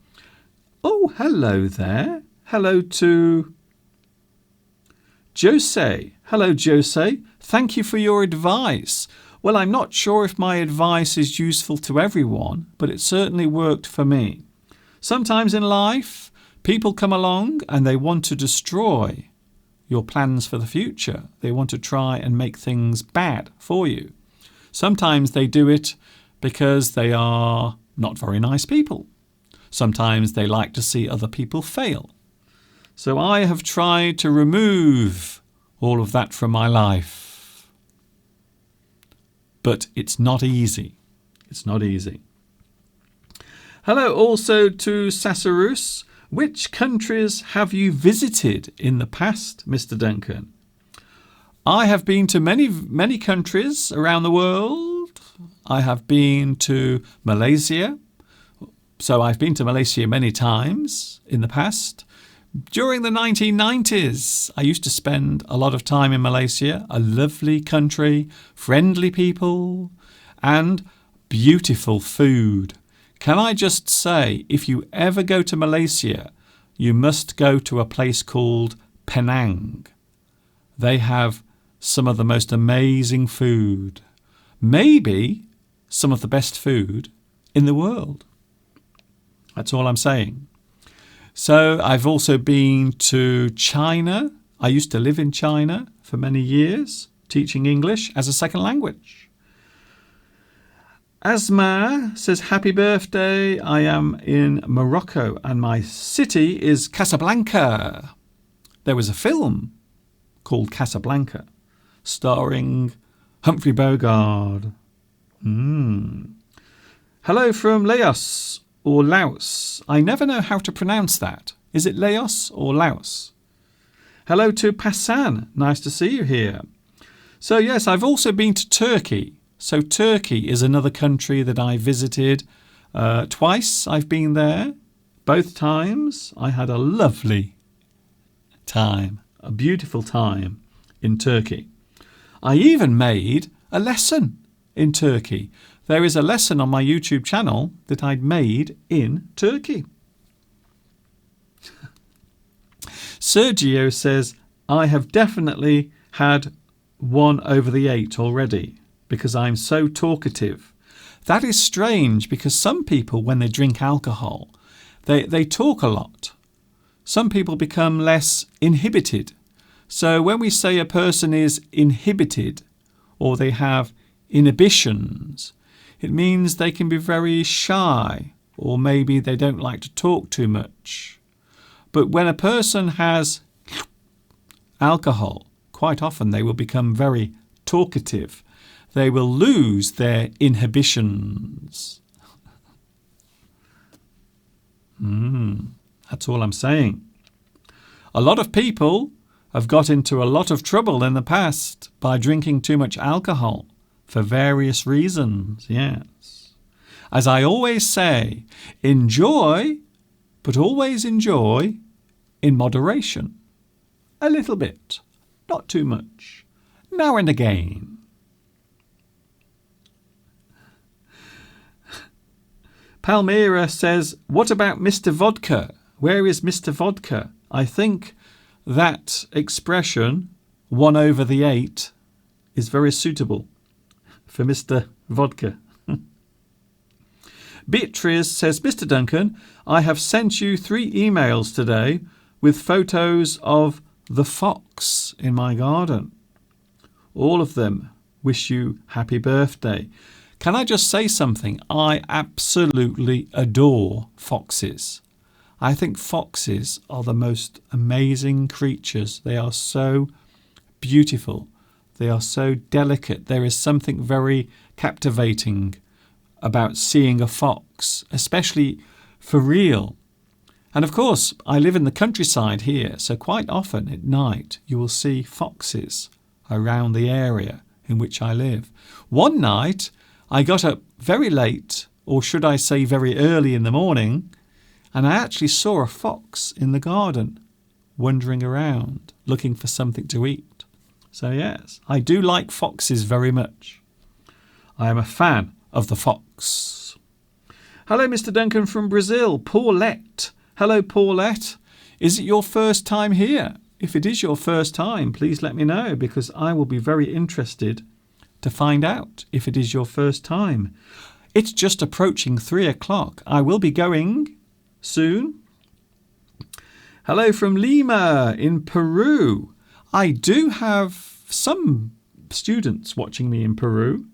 Oh, hello there. Hello to Jose. Hello, Jose. Thank you for your advice. Well, I'm not sure if my advice is useful to everyone, but it certainly worked for me. Sometimes in life, people come along and they want to destroy your plans for the future. They want to try and make things bad for you. Sometimes they do it because they are not very nice people. Sometimes they like to see other people fail. So I have tried to remove all of that from my life. But it's not easy. It's not easy. Hello also to Sasarus. Which countries have you visited in the past, Mr. Duncan? I have been to many countries around the world. I have been to Malaysia. So I've been to Malaysia many times in the past. During the 1990s, I used to spend a lot of time in Malaysia. A lovely country, friendly people, and beautiful food. Can I just say, if you ever go to Malaysia, you must go to a place called Penang. They have some of the most amazing food. Maybe some of the best food in the world. That's all I'm saying. So I've also been to China. I used to live in China for many years, teaching English as a second language. Asma says, happy birthday. I am in Morocco and my city is Casablanca. There was a film called Casablanca starring Humphrey Bogart. Hello from Laos or Laos. I never know how to pronounce that. Is it Laos or Laos? Hello to Passan. Nice to see you here. So yes, I've also been to Turkey. So Turkey is another country that I visited twice. I've been there. Both times I had a lovely time, a beautiful time in Turkey. I even made a lesson in Turkey. There is a lesson on my YouTube channel that I'd made in Turkey. Sergio says, I have definitely had 1 over the 8 already because I'm so talkative. That is strange because some people, when they drink alcohol, they talk a lot. Some people become less inhibited. So when we say a person is inhibited or they have inhibitions, it means they can be very shy or maybe they don't like to talk too much. But when a person has alcohol, quite often they will become very talkative. They will lose their inhibitions. That's all I'm saying. A lot of people have got into a lot of trouble in the past by drinking too much alcohol for various reasons, yes. As I always say, enjoy, but always enjoy in moderation. A little bit, not too much, now and again. Palmyra says, what about Mr. Vodka? Where is Mr. Vodka? I think that expression, 1 over the 8, is very suitable for Mr. Vodka. Beatrice says, Mr. Duncan, I have sent you 3 emails today with photos of the fox in my garden. All of them wish you happy birthday. Can I just say something? I absolutely adore foxes. I think foxes are the most amazing creatures. They are so beautiful. They are so delicate. There is something very captivating about seeing a fox, especially for real. And of course, I live in the countryside here, so quite often at night you will see foxes around the area in which I live. One night I got up very late, or should I say very early in the morning, and I actually saw a fox in the garden, wandering around, looking for something to eat. So yes, I do like foxes very much. I am a fan of the fox. Hello, Mr. Duncan from Brazil, Paulette. Hello, Paulette. Is it your first time here? If it is your first time, please let me know, because I will be very interested to find out if it is your first time. It's just approaching 3 o'clock. I will be going soon. Hello from Lima in Peru. I do have some students watching me in Peru.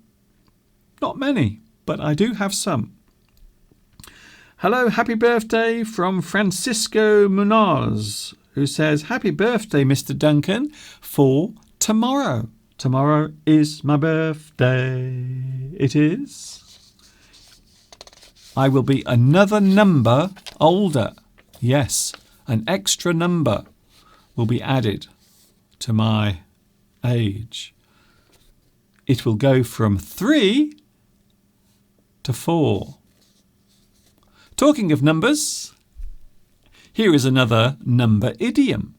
Not many, but I do have some. Hello, happy birthday from Francisco Munoz, who says, happy birthday, Mr. Duncan, for tomorrow. Tomorrow is my birthday. It is. I will be another number older. Yes, an extra number will be added to my age. It will go from 3 to 4. Talking of numbers, here is another number idiom,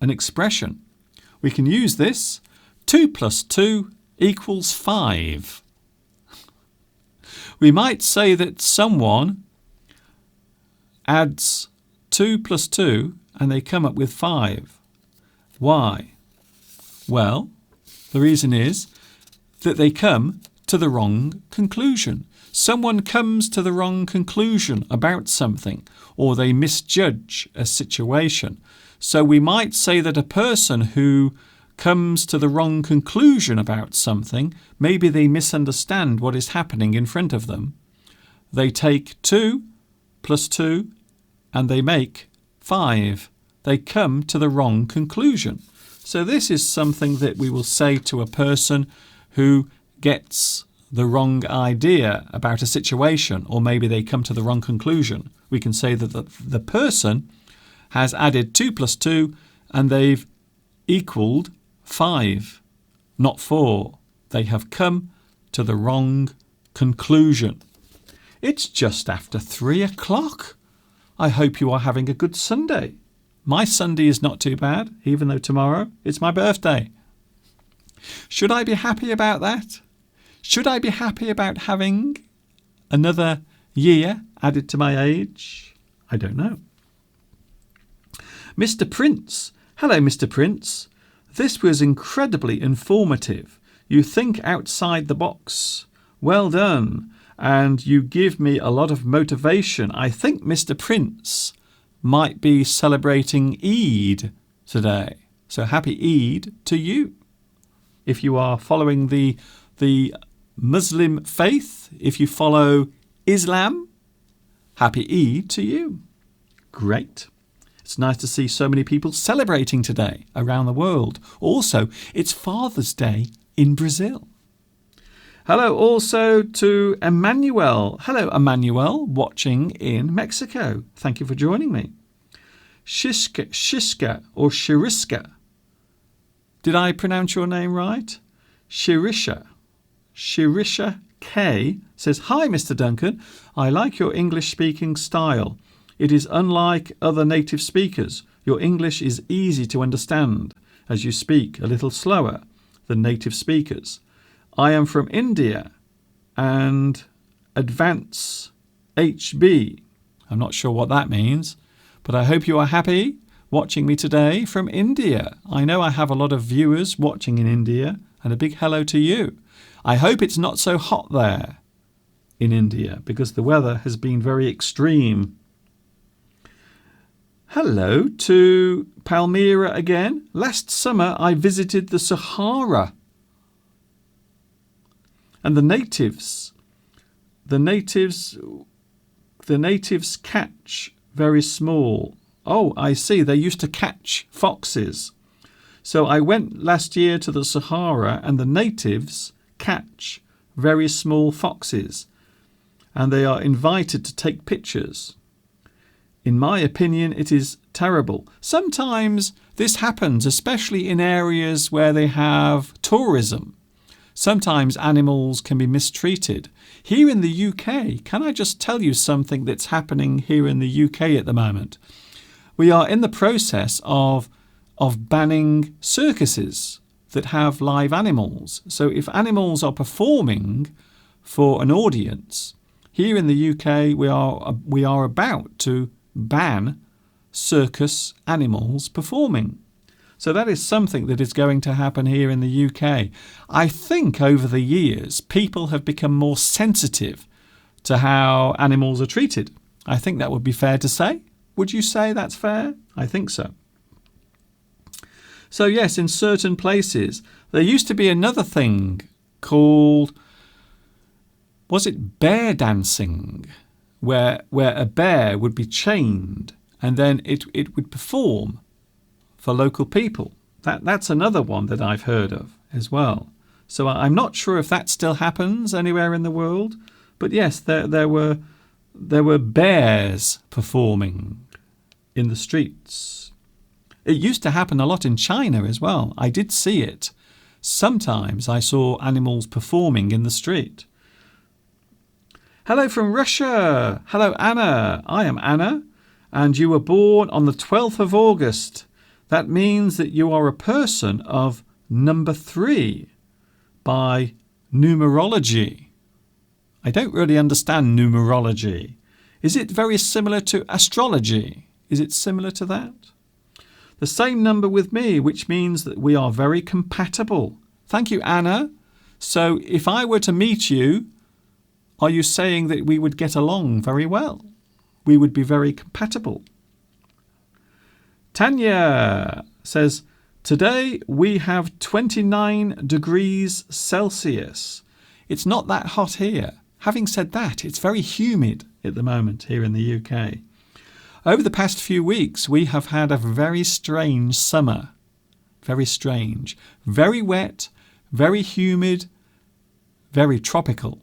an expression. We can use this. 2 plus 2 equals 5. We might say that someone adds 2 plus 2 and they come up with 5. Why? Well, the reason is that they come to the wrong conclusion. Someone comes to the wrong conclusion about something, or they misjudge a situation. So we might say that a person who comes to the wrong conclusion about something, maybe they misunderstand what is happening in front of them. They take 2 plus 2 and they make 5. They come to the wrong conclusion. So this is something that we will say to a person who gets the wrong idea about a situation, or maybe they come to the wrong conclusion. We can say that the person has added 2 plus 2 and they've equaled 5, not 4. They have come to the wrong conclusion. It's just after 3 o'clock. I hope you are having a good Sunday. My Sunday is not too bad, even though tomorrow it's my birthday. Should I be happy about that? Should I be happy about having another year added to my age? I don't know. Mr. Prince. Hello, Mr. Prince. This was incredibly informative. You think outside the box. Well done. And you give me a lot of motivation. I think Mr. Prince might be celebrating Eid today. So happy Eid to you. If you are following the Muslim faith, if you follow Islam, happy Eid to you. Great. It's nice to see so many people celebrating today around the world. Also, it's Father's Day in Brazil. Hello also to Emmanuel. Hello, Emmanuel, watching in Mexico. Thank you for joining me. Shiska or Shiriska. Did I pronounce your name right? Shirisha K says, hi, Mr. Duncan. I like your English-speaking style. It is unlike other native speakers. Your English is easy to understand as you speak a little slower than native speakers. I am from India and advance HB. I'm not sure what that means, but I hope you are happy watching me today from India. I know I have a lot of viewers watching in India, and a big hello to you. I hope it's not so hot there in India because the weather has been very extreme. Hello to Palmyra again. Last summer I visited the Sahara. And the natives catch very small. Oh, I see. They used to catch foxes. So I went last year to the Sahara and the natives catch very small foxes. And they are invited to take pictures. In my opinion, it is terrible. Sometimes this happens, especially in areas where they have tourism. Sometimes animals can be mistreated. Here in the UK, can I just tell you something that's happening here in the UK at the moment? We are in the process of banning circuses that have live animals. So if animals are performing for an audience, here in the UK we are about to ban circus animals performing. So that is something that is going to happen here in the UK. I think over the years people have become more sensitive to how animals are treated. I think that would be fair to say. Would you say that's fair? I think so. So yes, in certain places there used to be another thing called, was it bear dancing, where a bear would be chained and then it would perform for local people. That's another one that I've heard of as well. So I'm not sure if that still happens anywhere in the world, but yes, there were bears performing in the streets. It used to happen a lot in China as well. I did see it. Sometimes I saw animals performing in the street. Hello from Russia. Hello, Anna. I am Anna, and you were born on the 12th of August. That means that you are a person of number 3 by numerology. I don't really understand numerology. Is it very similar to astrology? Is it similar to that? The same number with me, which means that we are very compatible. Thank you, Anna. So if I were to meet you, are you saying that we would get along very well? We would be very compatible. Tanya says, today we have 29 degrees Celsius. It's not that hot here. Having said that, it's very humid at the moment here in the UK. Over the past few weeks, we have had a very strange summer. Very strange. Very wet, very humid, very tropical.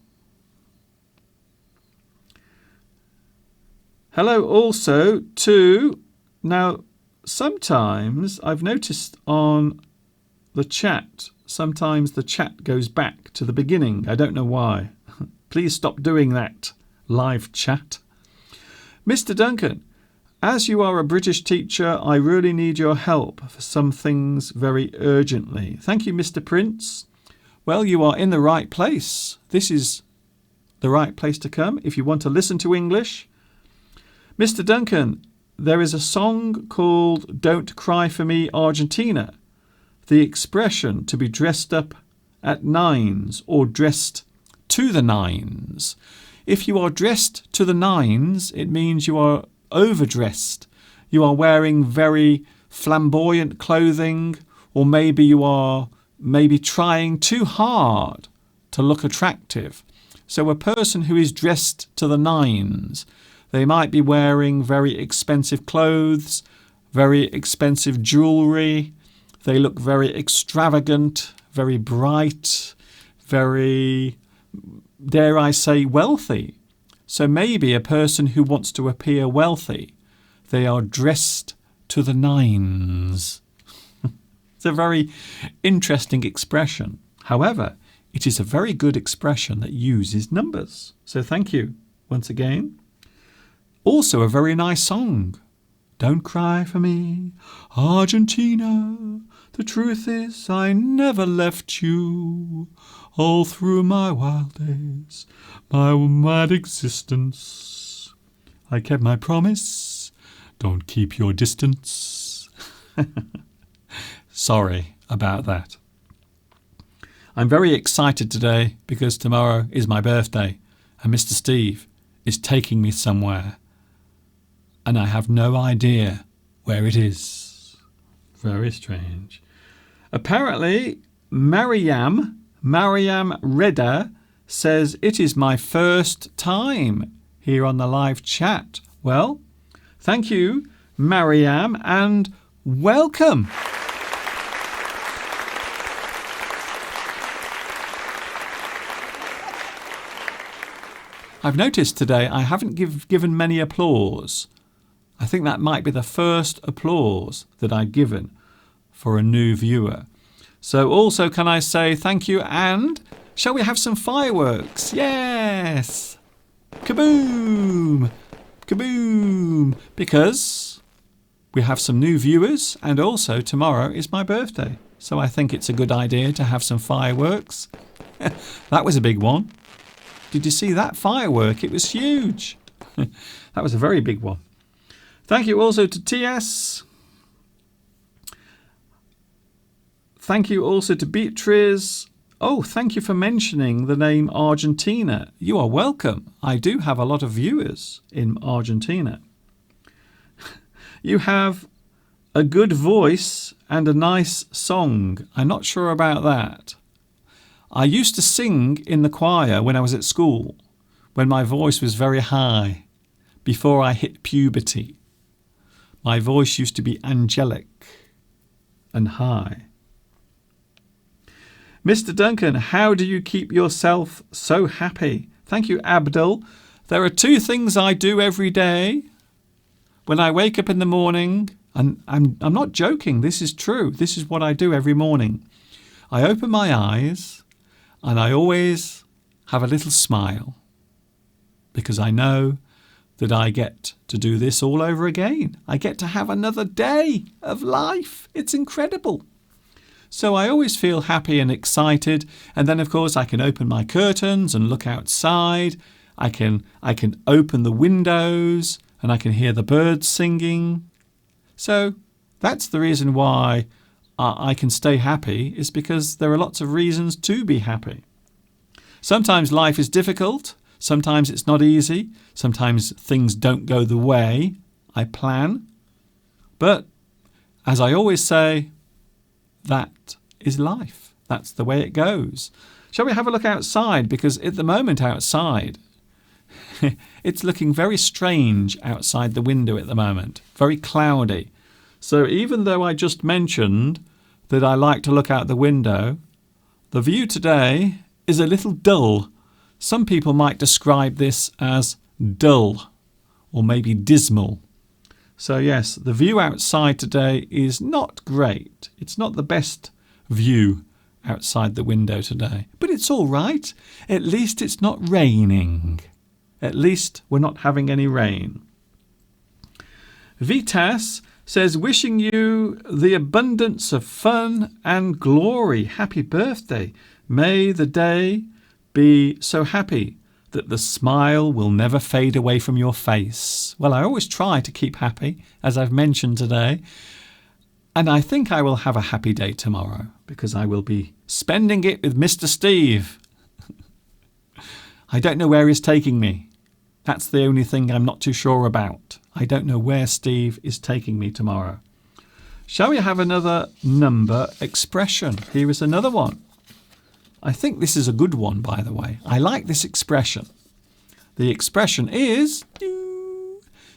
Hello also to... Now, sometimes I've noticed on the chat, sometimes the chat goes back to the beginning. I don't know why. Please stop doing that, live chat. Mr. Duncan, as you are a British teacher, I really need your help for some things very urgently. Thank you, Mr. Prince. Well, you are in the right place. This is the right place to come if you want to listen to English. Mr. Duncan, there is a song called Don't Cry For Me, Argentina. The expression to be dressed up at nines or dressed to the nines. If you are dressed to the nines, it means you are overdressed. You are wearing very flamboyant clothing, or maybe you are trying too hard to look attractive. So a person who is dressed to the nines, they might be wearing very expensive clothes, very expensive jewellery. They look very extravagant, very bright, very, dare I say, wealthy. So maybe a person who wants to appear wealthy, they are dressed to the nines. It's a very interesting expression. However, it is a very good expression that uses numbers. So thank you once again. Also a very nice song. Don't cry for me, Argentina. The truth is I never left you. All through my wild days, my mad existence. I kept my promise. Don't keep your distance. Sorry about that. I'm very excited today because tomorrow is my birthday and Mr. Steve is taking me somewhere. And I have no idea where it is. Very strange. Apparently, Mariam Reda says, it is my first time here on the live chat. Well, thank you, Mariam, and welcome. I've noticed today I haven't given many applause. I think that might be the first applause that I've given for a new viewer. So also can I say thank you, and shall we have some fireworks? Yes! Kaboom! Kaboom! Because we have some new viewers, and also tomorrow is my birthday. So I think it's a good idea to have some fireworks. That was a big one. Did you see that firework? It was huge. That was a very big one. Thank you also to TS. Thank you also to Beatrice. Oh, thank you for mentioning the name Argentina. You are welcome. I do have a lot of viewers in Argentina. You have a good voice and a nice song. I'm not sure about that. I used to sing in the choir when I was at school, when my voice was very high, before I hit puberty. My voice used to be angelic and high. Mr. Duncan, how do you keep yourself so happy? Thank you, Abdul. There are 2 things I do every day. When I wake up in the morning, and I'm not joking, this is true. This is what I do every morning. I open my eyes and I always have a little smile because I know that I get to do this all over again. I get to have another day of life. It's incredible. So I always feel happy and excited. And then, of course, I can open my curtains and look outside. I can open the windows and I can hear the birds singing. So that's the reason why I can stay happy, is because there are lots of reasons to be happy. Sometimes life is difficult. Sometimes it's not easy. Sometimes things don't go the way I plan. But as I always say, that is life. That's the way it goes. Shall we have a look outside? Because at the moment outside, it's looking very strange outside the window at the moment. Very cloudy. So even though I just mentioned that I like to look out the window, the view today is a little dull. Some people might describe this as dull or maybe dismal. So yes, the view outside today is not great. It's not the best view outside the window today. But it's all right. At least it's not raining. At least we're not having any rain. Vitas says, wishing you the abundance of fun and glory. Happy birthday. May the day be so happy that the smile will never fade away from your face. Well, I always try to keep happy, as I've mentioned today. And I think I will have a happy day tomorrow because I will be spending it with Mr. Steve. I don't know where he's taking me. That's the only thing I'm not too sure about. I don't know where Steve is taking me tomorrow. Shall we have another number expression? Here is another one. I think this is a good one, by the way. I like this expression. The expression is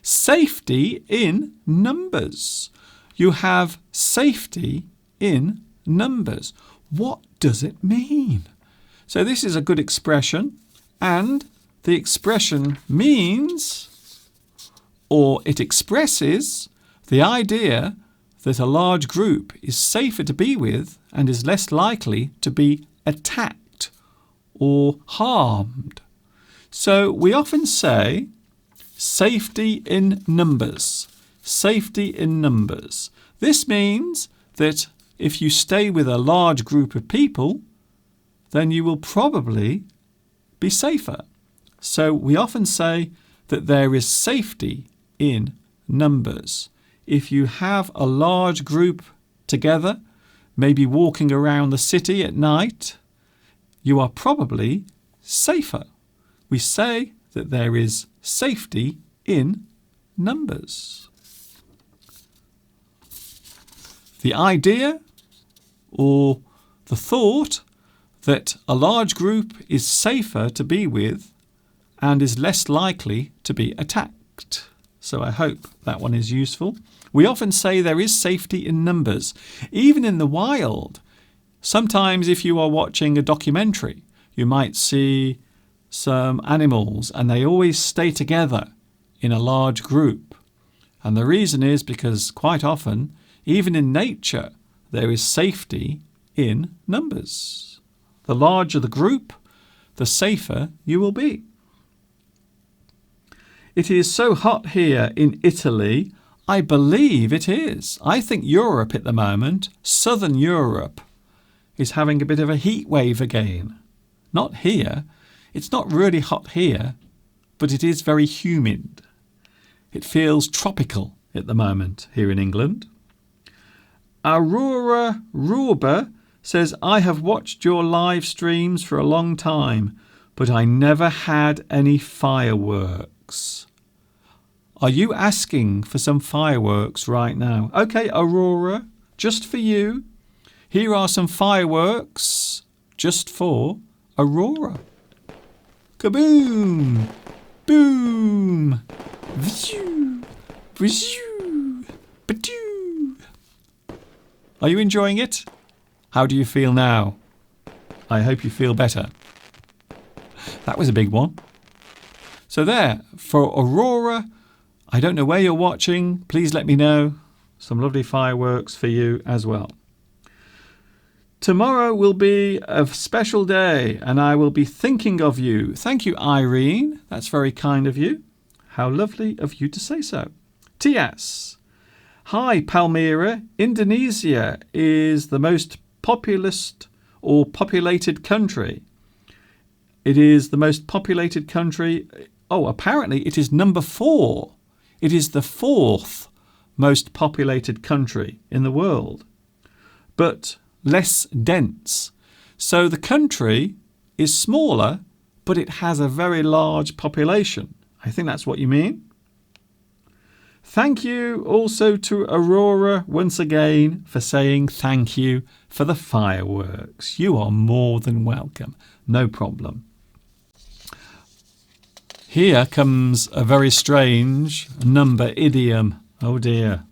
safety in numbers. You have safety in numbers. What does it mean? So this is a good expression, and the expression means, or it expresses, the idea that a large group is safer to be with and is less likely to be attacked or harmed. So we often say safety in numbers. Safety in numbers. This means that if you stay with a large group of people, then you will probably be safer. So we often say that there is safety in numbers. If you have a large group together, maybe walking around the city at night, you are probably safer. We say that there is safety in numbers. The idea or the thought that a large group is safer to be with and is less likely to be attacked. So I hope that one is useful. We often say there is safety in numbers, even in the wild. Sometimes if you are watching a documentary, you might see some animals and they always stay together in a large group. And the reason is because quite often, even in nature, there is safety in numbers. The larger the group, the safer you will be. It is so hot here in Italy. I believe it is. I think Europe at the moment, southern Europe, is having a bit of a heat wave again. Not here. It's not really hot here, but it is very humid. It feels tropical at the moment here in England. Aurora Ruber says, I have watched your live streams for a long time, but I never had any fireworks. Are you asking for some fireworks right now? Okay, Aurora, just for you. Here are some fireworks just for Aurora. Kaboom! Boom! Vishoo! Vishoo! Badoo! Are you enjoying it? How do you feel now? I hope you feel better. That was a big one. So there, for Aurora, I don't know where you're watching. Please let me know. Some lovely fireworks for you as well. Tomorrow will be a special day and I will be thinking of you. Thank you, Irene. That's very kind of you. How lovely of you to say so. Tias. Hi, Palmyra. Indonesia is the most populous or populated country. It is the most populated country. Oh, apparently it is number 4. It is the 4th most populated country in the world, but less dense. So the country is smaller, but it has a very large population. I think that's what you mean. Thank you also to Aurora once again for saying thank you for the fireworks. You are more than welcome. No problem. Here comes a very strange number idiom. Oh dear.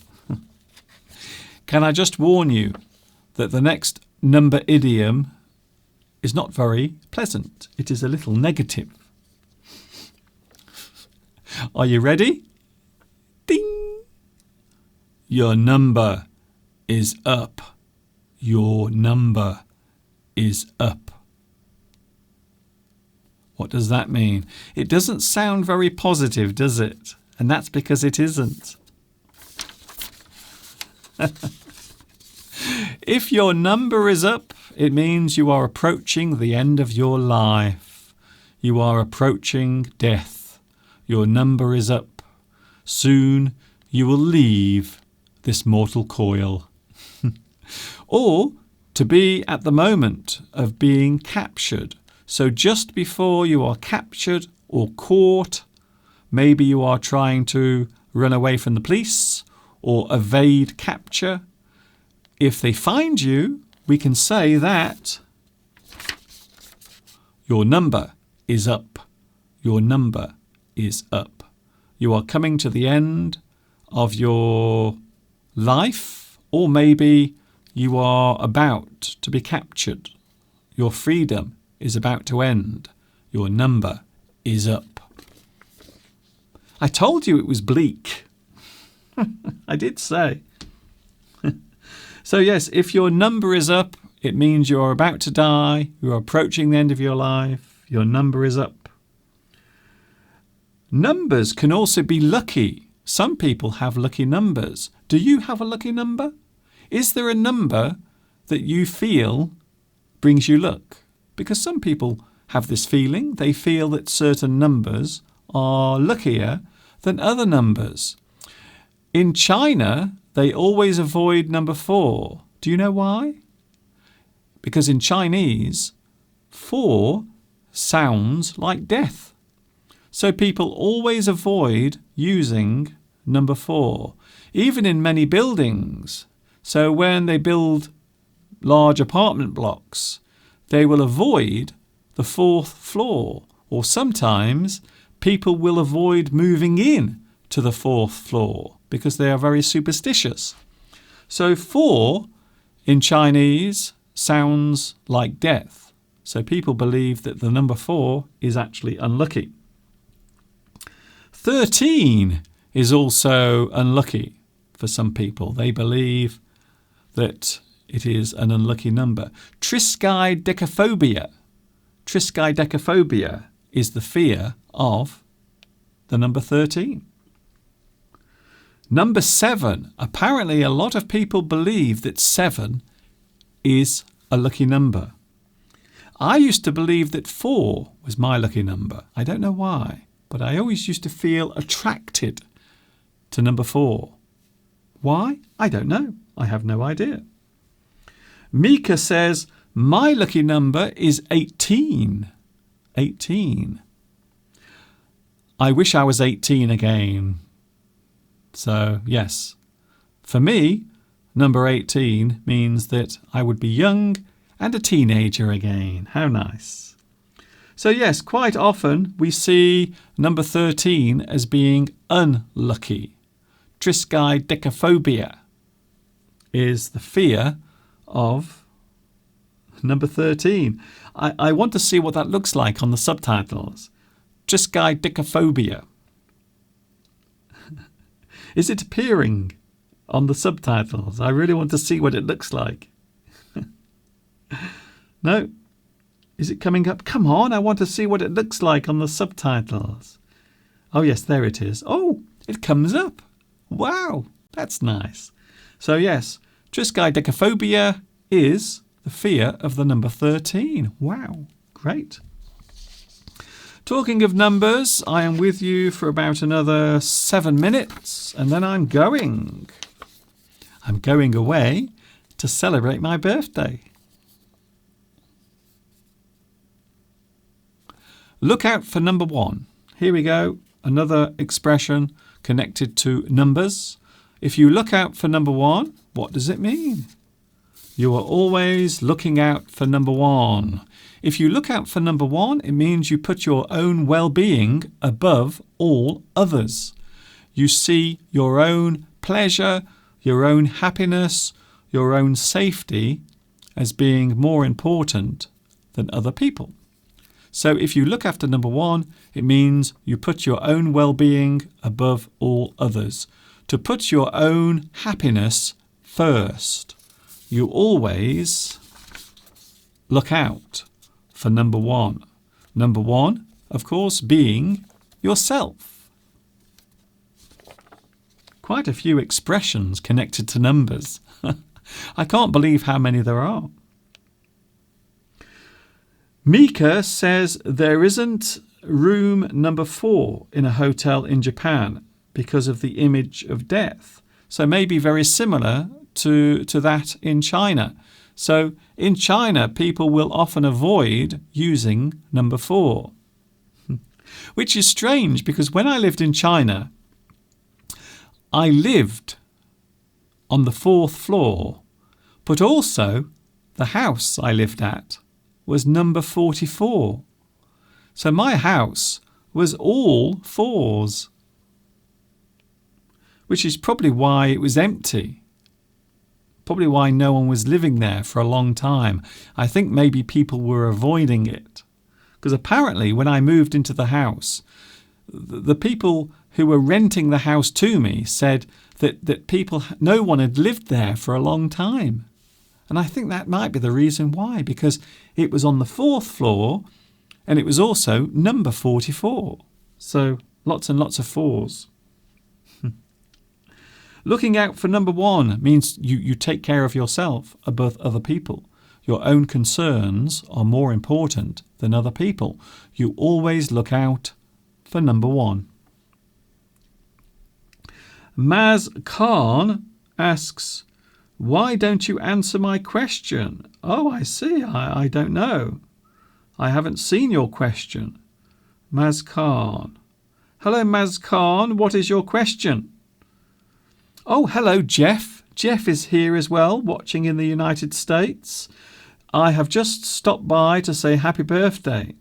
Can I just warn you that the next number idiom is not very pleasant. It is a little negative. Are you ready? Ding! Your number is up. Your number is up. What does that mean? It doesn't sound very positive, does it? And that's because it isn't. If your number is up, it means you are approaching the end of your life. You are approaching death. Your number is up. Soon you will leave this mortal coil. Or to be at the moment of being captured. So just before you are captured or caught, maybe you are trying to run away from the police or evade capture. If they find you, we can say that your number is up. Your number is up. You are coming to the end of your life, or maybe you are about to be captured. Your freedom is about to end. Your number is up. I told you it was bleak. I did say. So yes, if your number is up, it means you're about to die. You're approaching the end of your life. Your number is up. Numbers can also be lucky. Some people have lucky numbers. Do you have a lucky number? Is there a number that you feel brings you luck? Because some people have this feeling. They feel that certain numbers are luckier than other numbers. In China, they always avoid number 4. Do you know why? Because in Chinese, 4 sounds like death. So people always avoid using number 4, even in many buildings. So when they build large apartment blocks, they will avoid the 4th floor, or sometimes people will avoid moving in to the 4th floor because they are very superstitious. So 4 in Chinese sounds like death. So people believe that the number 4 is actually unlucky. 13 is also unlucky for some people. They believe that it is an unlucky number. Triskaidekaphobia. Triskaidekaphobia is the fear of the number 13. Number 7. Apparently a lot of people believe that 7 is a lucky number. I used to believe that 4 was my lucky number. I don't know why, but I always used to feel attracted to number 4. Why? I don't know. I have no idea. Mika says, my lucky number is 18. 18. I wish I was 18 again. So, yes. For me, number 18 means that I would be young and a teenager again. How nice. So, yes, quite often we see number 13 as being unlucky. Triskaidekaphobia is the fear of number 13. I want to see what that looks like on the subtitles. Triskaidekaphobia. Is it appearing on the subtitles? I really want to see what it looks like. No? Is it coming up? Come on, I want to see what it looks like on the subtitles. Oh, yes, there it is. Oh, it comes up. Wow, that's nice. So, yes, triskaidekaphobia is the fear of the number 13. Wow, great. Talking of numbers, I am with you for about another 7 minutes, and then I'm going. I'm going away to celebrate my birthday. Look out for number 1. Here we go. Another expression connected to numbers. If you look out for number 1, what does it mean? You are always looking out for number 1. If you look out for number 1, it means you put your own well-being above all others. You see your own pleasure, your own happiness, your own safety as being more important than other people. So if you look after number 1, it means you put your own well-being above all others. To put your own happiness first. You always look out for number 1. Number 1, of course, being yourself. Quite a few expressions connected to numbers. I can't believe how many there are. Mika says there isn't room number 4 in a hotel in Japan because of the image of death. So maybe very similar to that in China. So in China, people will often avoid using number 4. Which is strange because when I lived in China, I lived on the 4th floor, but also the house I lived at was number 44. So my house was all 4s, which is probably why it was empty. Probably why no one was living there for a long time. I think maybe people were avoiding it. Because apparently when I moved into the house, the people who were renting the house to me said that no one had lived there for a long time. And I think that might be the reason why, because it was on the 4th floor and it was also number 44. So lots and lots of 4s. Looking out for number 1 means you take care of yourself above other people. Your own concerns are more important than other people. You always look out for number 1. Maz Khan asks, why don't you answer my question? Oh, I see. I don't know. I haven't seen your question. Maz Khan. Hello, Maz Khan. What is your question? Oh, hello, Jeff. Jeff is here as well, watching in the United States. I have just stopped by to say happy birthday,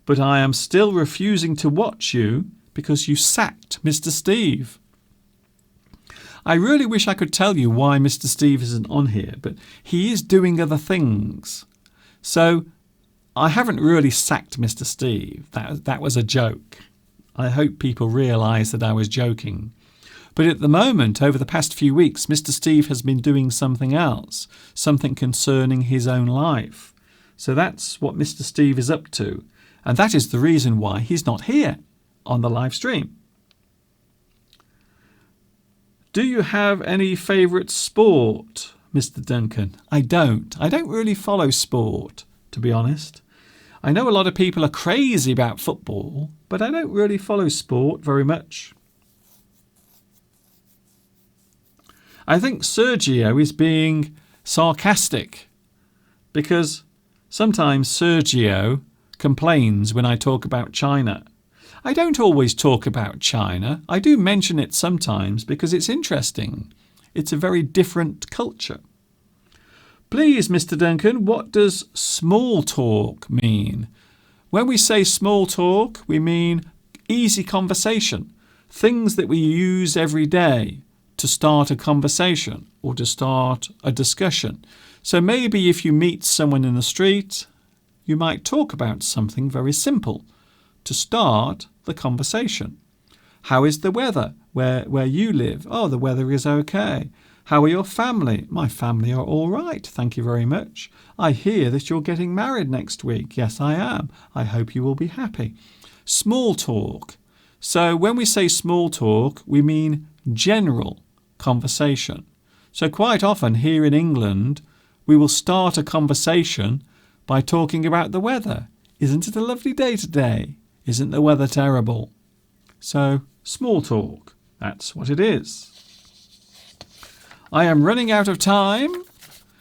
but I am still refusing to watch you because you sacked Mr. Steve. I really wish I could tell you why Mr. Steve isn't on here, but he is doing other things. So I haven't really sacked Mr. Steve. That was a joke. I hope people realise that I was joking. But at the moment, over the past few weeks, Mr. Steve has been doing something else, something concerning his own life. So that's what Mr. Steve is up to. And that is the reason why he's not here on the live stream. Do you have any favourite sport, Mr. Duncan? I don't. I don't really follow sport, to be honest. I know a lot of people are crazy about football, but I don't really follow sport very much. I think Sergio is being sarcastic because sometimes Sergio complains when I talk about China. I don't always talk about China. I do mention it sometimes because it's interesting. It's a very different culture. Please, Mr. Duncan, what does small talk mean? When we say small talk, we mean easy conversation, things that we use every day to start a conversation or to start a discussion. So maybe if you meet someone in the street, you might talk about something very simple to start the conversation. How is the weather where you live? Oh, the weather is okay. How are your family? My family are all right, thank you very much. I hear that you're getting married next week. Yes, I am. I hope you will be happy. Small talk. So when we say small talk, we mean general conversation. So quite often here in England, we will start a conversation by talking about the weather. Isn't it a lovely day today? Isn't the weather terrible? So small talk, that's what it is. I am running out of time.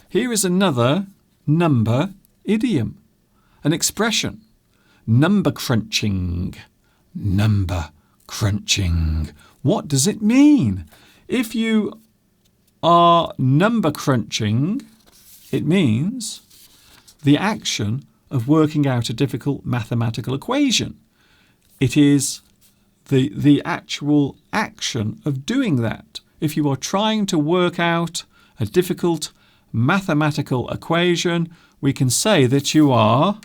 Here is another number idiom, an expression. Number crunching. Number crunching. What does it mean? If you are number crunching, it means the action of working out a difficult mathematical equation. It is the actual action of doing that. If you are trying to work out a difficult mathematical equation, we can say that you are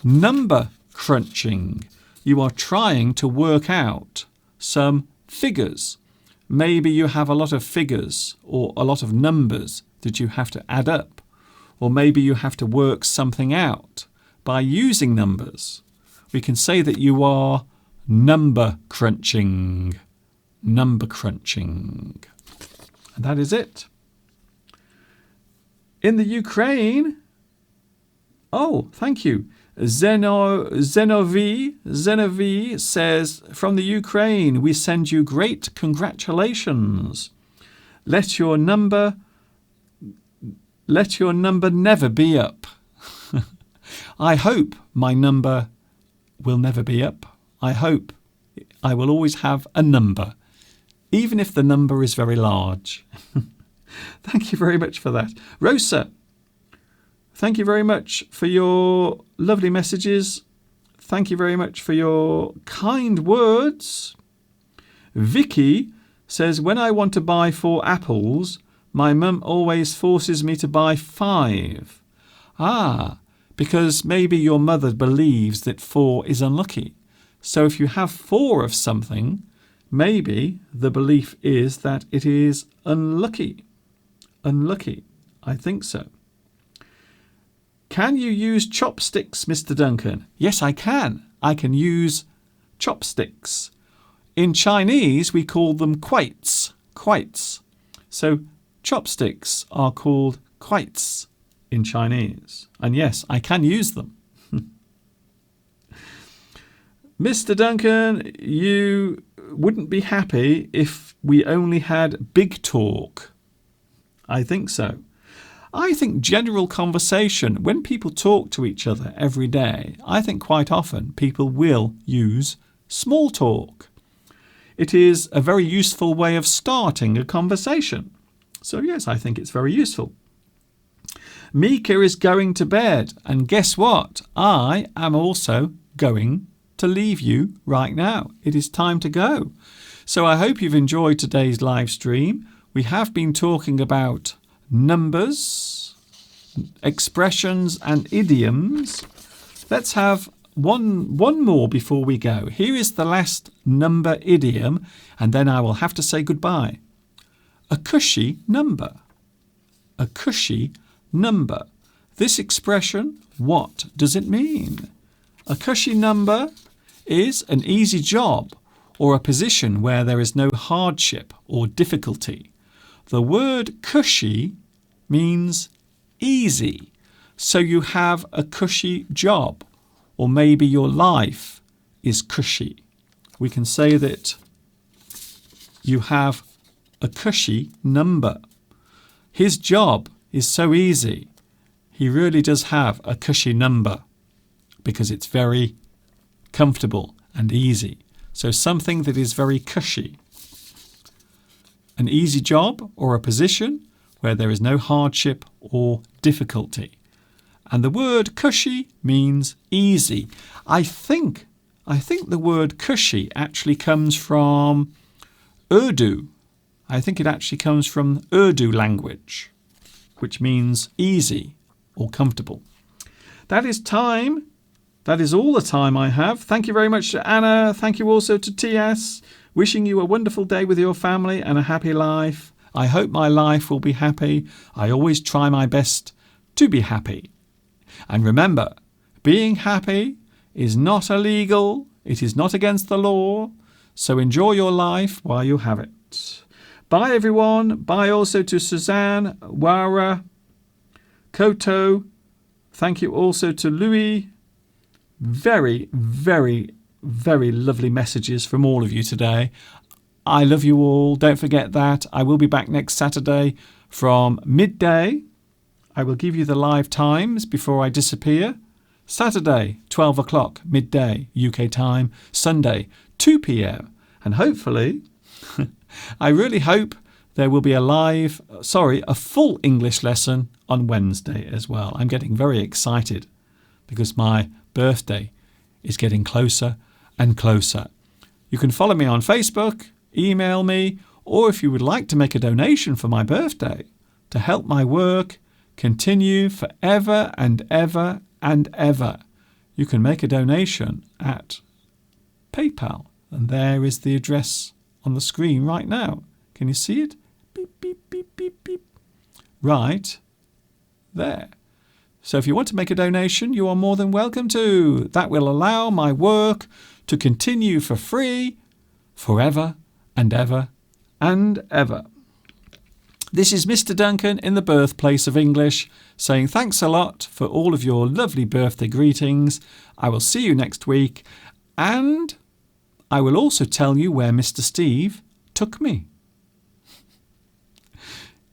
number crunching. You are trying to work out some figures. Maybe you have a lot of figures or a lot of numbers that you have to add up. Or maybe you have to work something out by using numbers. We can say that you are number crunching. Number crunching. And that is it. In the Ukraine, oh, thank you. Zenovi says, from the Ukraine, we send you great congratulations. Let your number never be up. I hope my number will never be up. I hope I will always have a number, even if the number is very large. Thank you very much for that. Rosa, thank you very much for your lovely messages. Thank you very much for your kind words. Vicky says, when I want to buy 4 apples, my mum always forces me to buy 5. Because maybe your mother believes that 4 is unlucky. So if you have 4 of something, maybe the belief is that it is unlucky. Unlucky. I think so. Can you use chopsticks, Mr. Duncan? Yes, I can. I can use chopsticks. In Chinese, we call them kuaits. Kuaits. So chopsticks are called kuaits in Chinese. And yes, I can use them. Mr. Duncan, you wouldn't be happy if we only had big talk. I think so. I think general conversation, when people talk to each other every day, I think quite often people will use small talk. It is a very useful way of starting a conversation. So yes, I think it's very useful. Mika is going to bed, and guess what? I am also going to leave you right now. It is time to go. So I hope you've enjoyed today's live stream. We have been talking about numbers, expressions and idioms. Let's have one more before we go. Here is the last number idiom, and then I will have to say goodbye. A cushy number. A cushy number. This expression, what does it mean? A cushy number is an easy job or a position where there is no hardship or difficulty. The word cushy means easy. So you have a cushy job, or maybe your life is cushy. We can say that you have a cushy number. His job is so easy. He really does have a cushy number because it's very comfortable and easy. So something that is very cushy. An easy job or a position where there is no hardship or difficulty. And the word cushy means easy. I think the word cushy actually comes from Urdu. I think it actually comes from Urdu language, which means easy or comfortable. That is time. That is all the time I have. Thank you very much to Anna. Thank you also to TS. Wishing you a wonderful day with your family and a happy life. I hope my life will be happy. I always try my best to be happy. And remember, being happy is not illegal. It is not against the law. So enjoy your life while you have it. Bye everyone. Bye also to Suzanne, Wara, Koto. Thank you also to Louis. Very, very, very lovely messages from all of you today. I love you all. Don't forget that. I will be back next Saturday from midday. I will give you the live times before I disappear. Saturday, 12 o'clock, midday, UK time. Sunday, 2 p.m. And hopefully, I really hope there will be a full English lesson on Wednesday as well. I'm getting very excited because my birthday is getting closer and closer. You can follow me on Facebook, email me, or if you would like to make a donation for my birthday to help my work continue forever and ever and ever, you can make a donation at PayPal. And there is the address on the screen right now. Can you see it? Beep, beep, beep, beep, beep. Right there. So if you want to make a donation, you are more than welcome to. That will allow my work to continue for free forever and ever and ever. This is Mr. Duncan in the birthplace of English saying thanks a lot for all of your lovely birthday greetings. I will see you next week, and I will also tell you where Mr. Steve took me.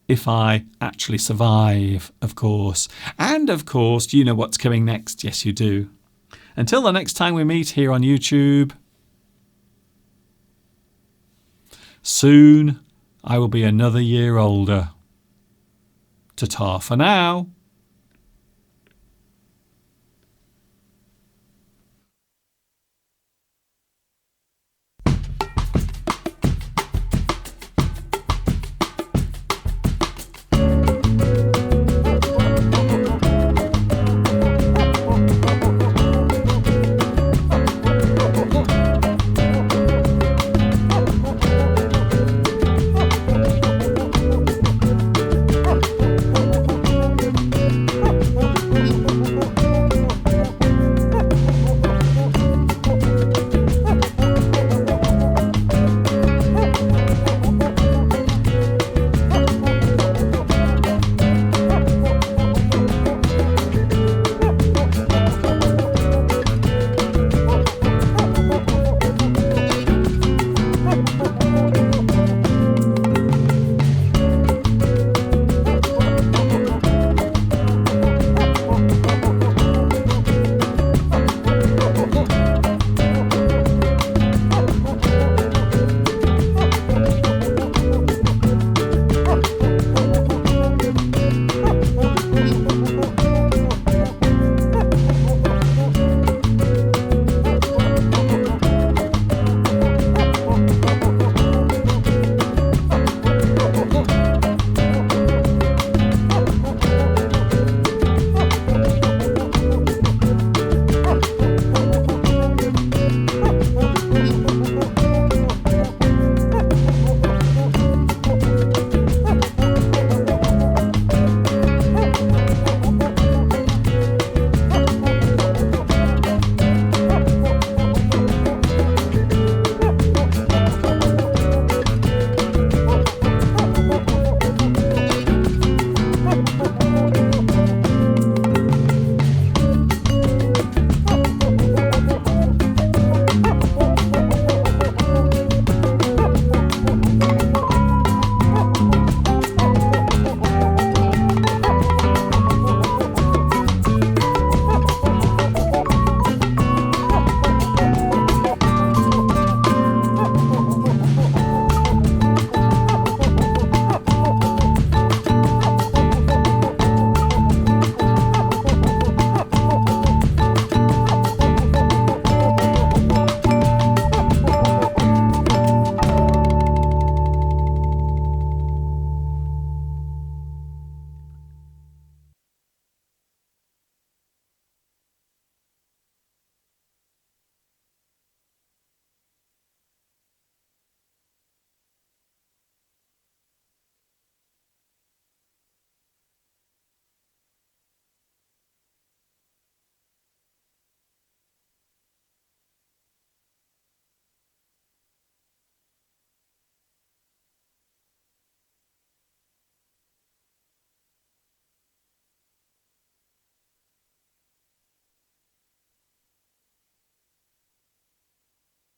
If I actually survive, of course. And of course, you know what's coming next. Yes, you do. Until the next time we meet here on YouTube, soon I will be another year older. Ta-ta for now.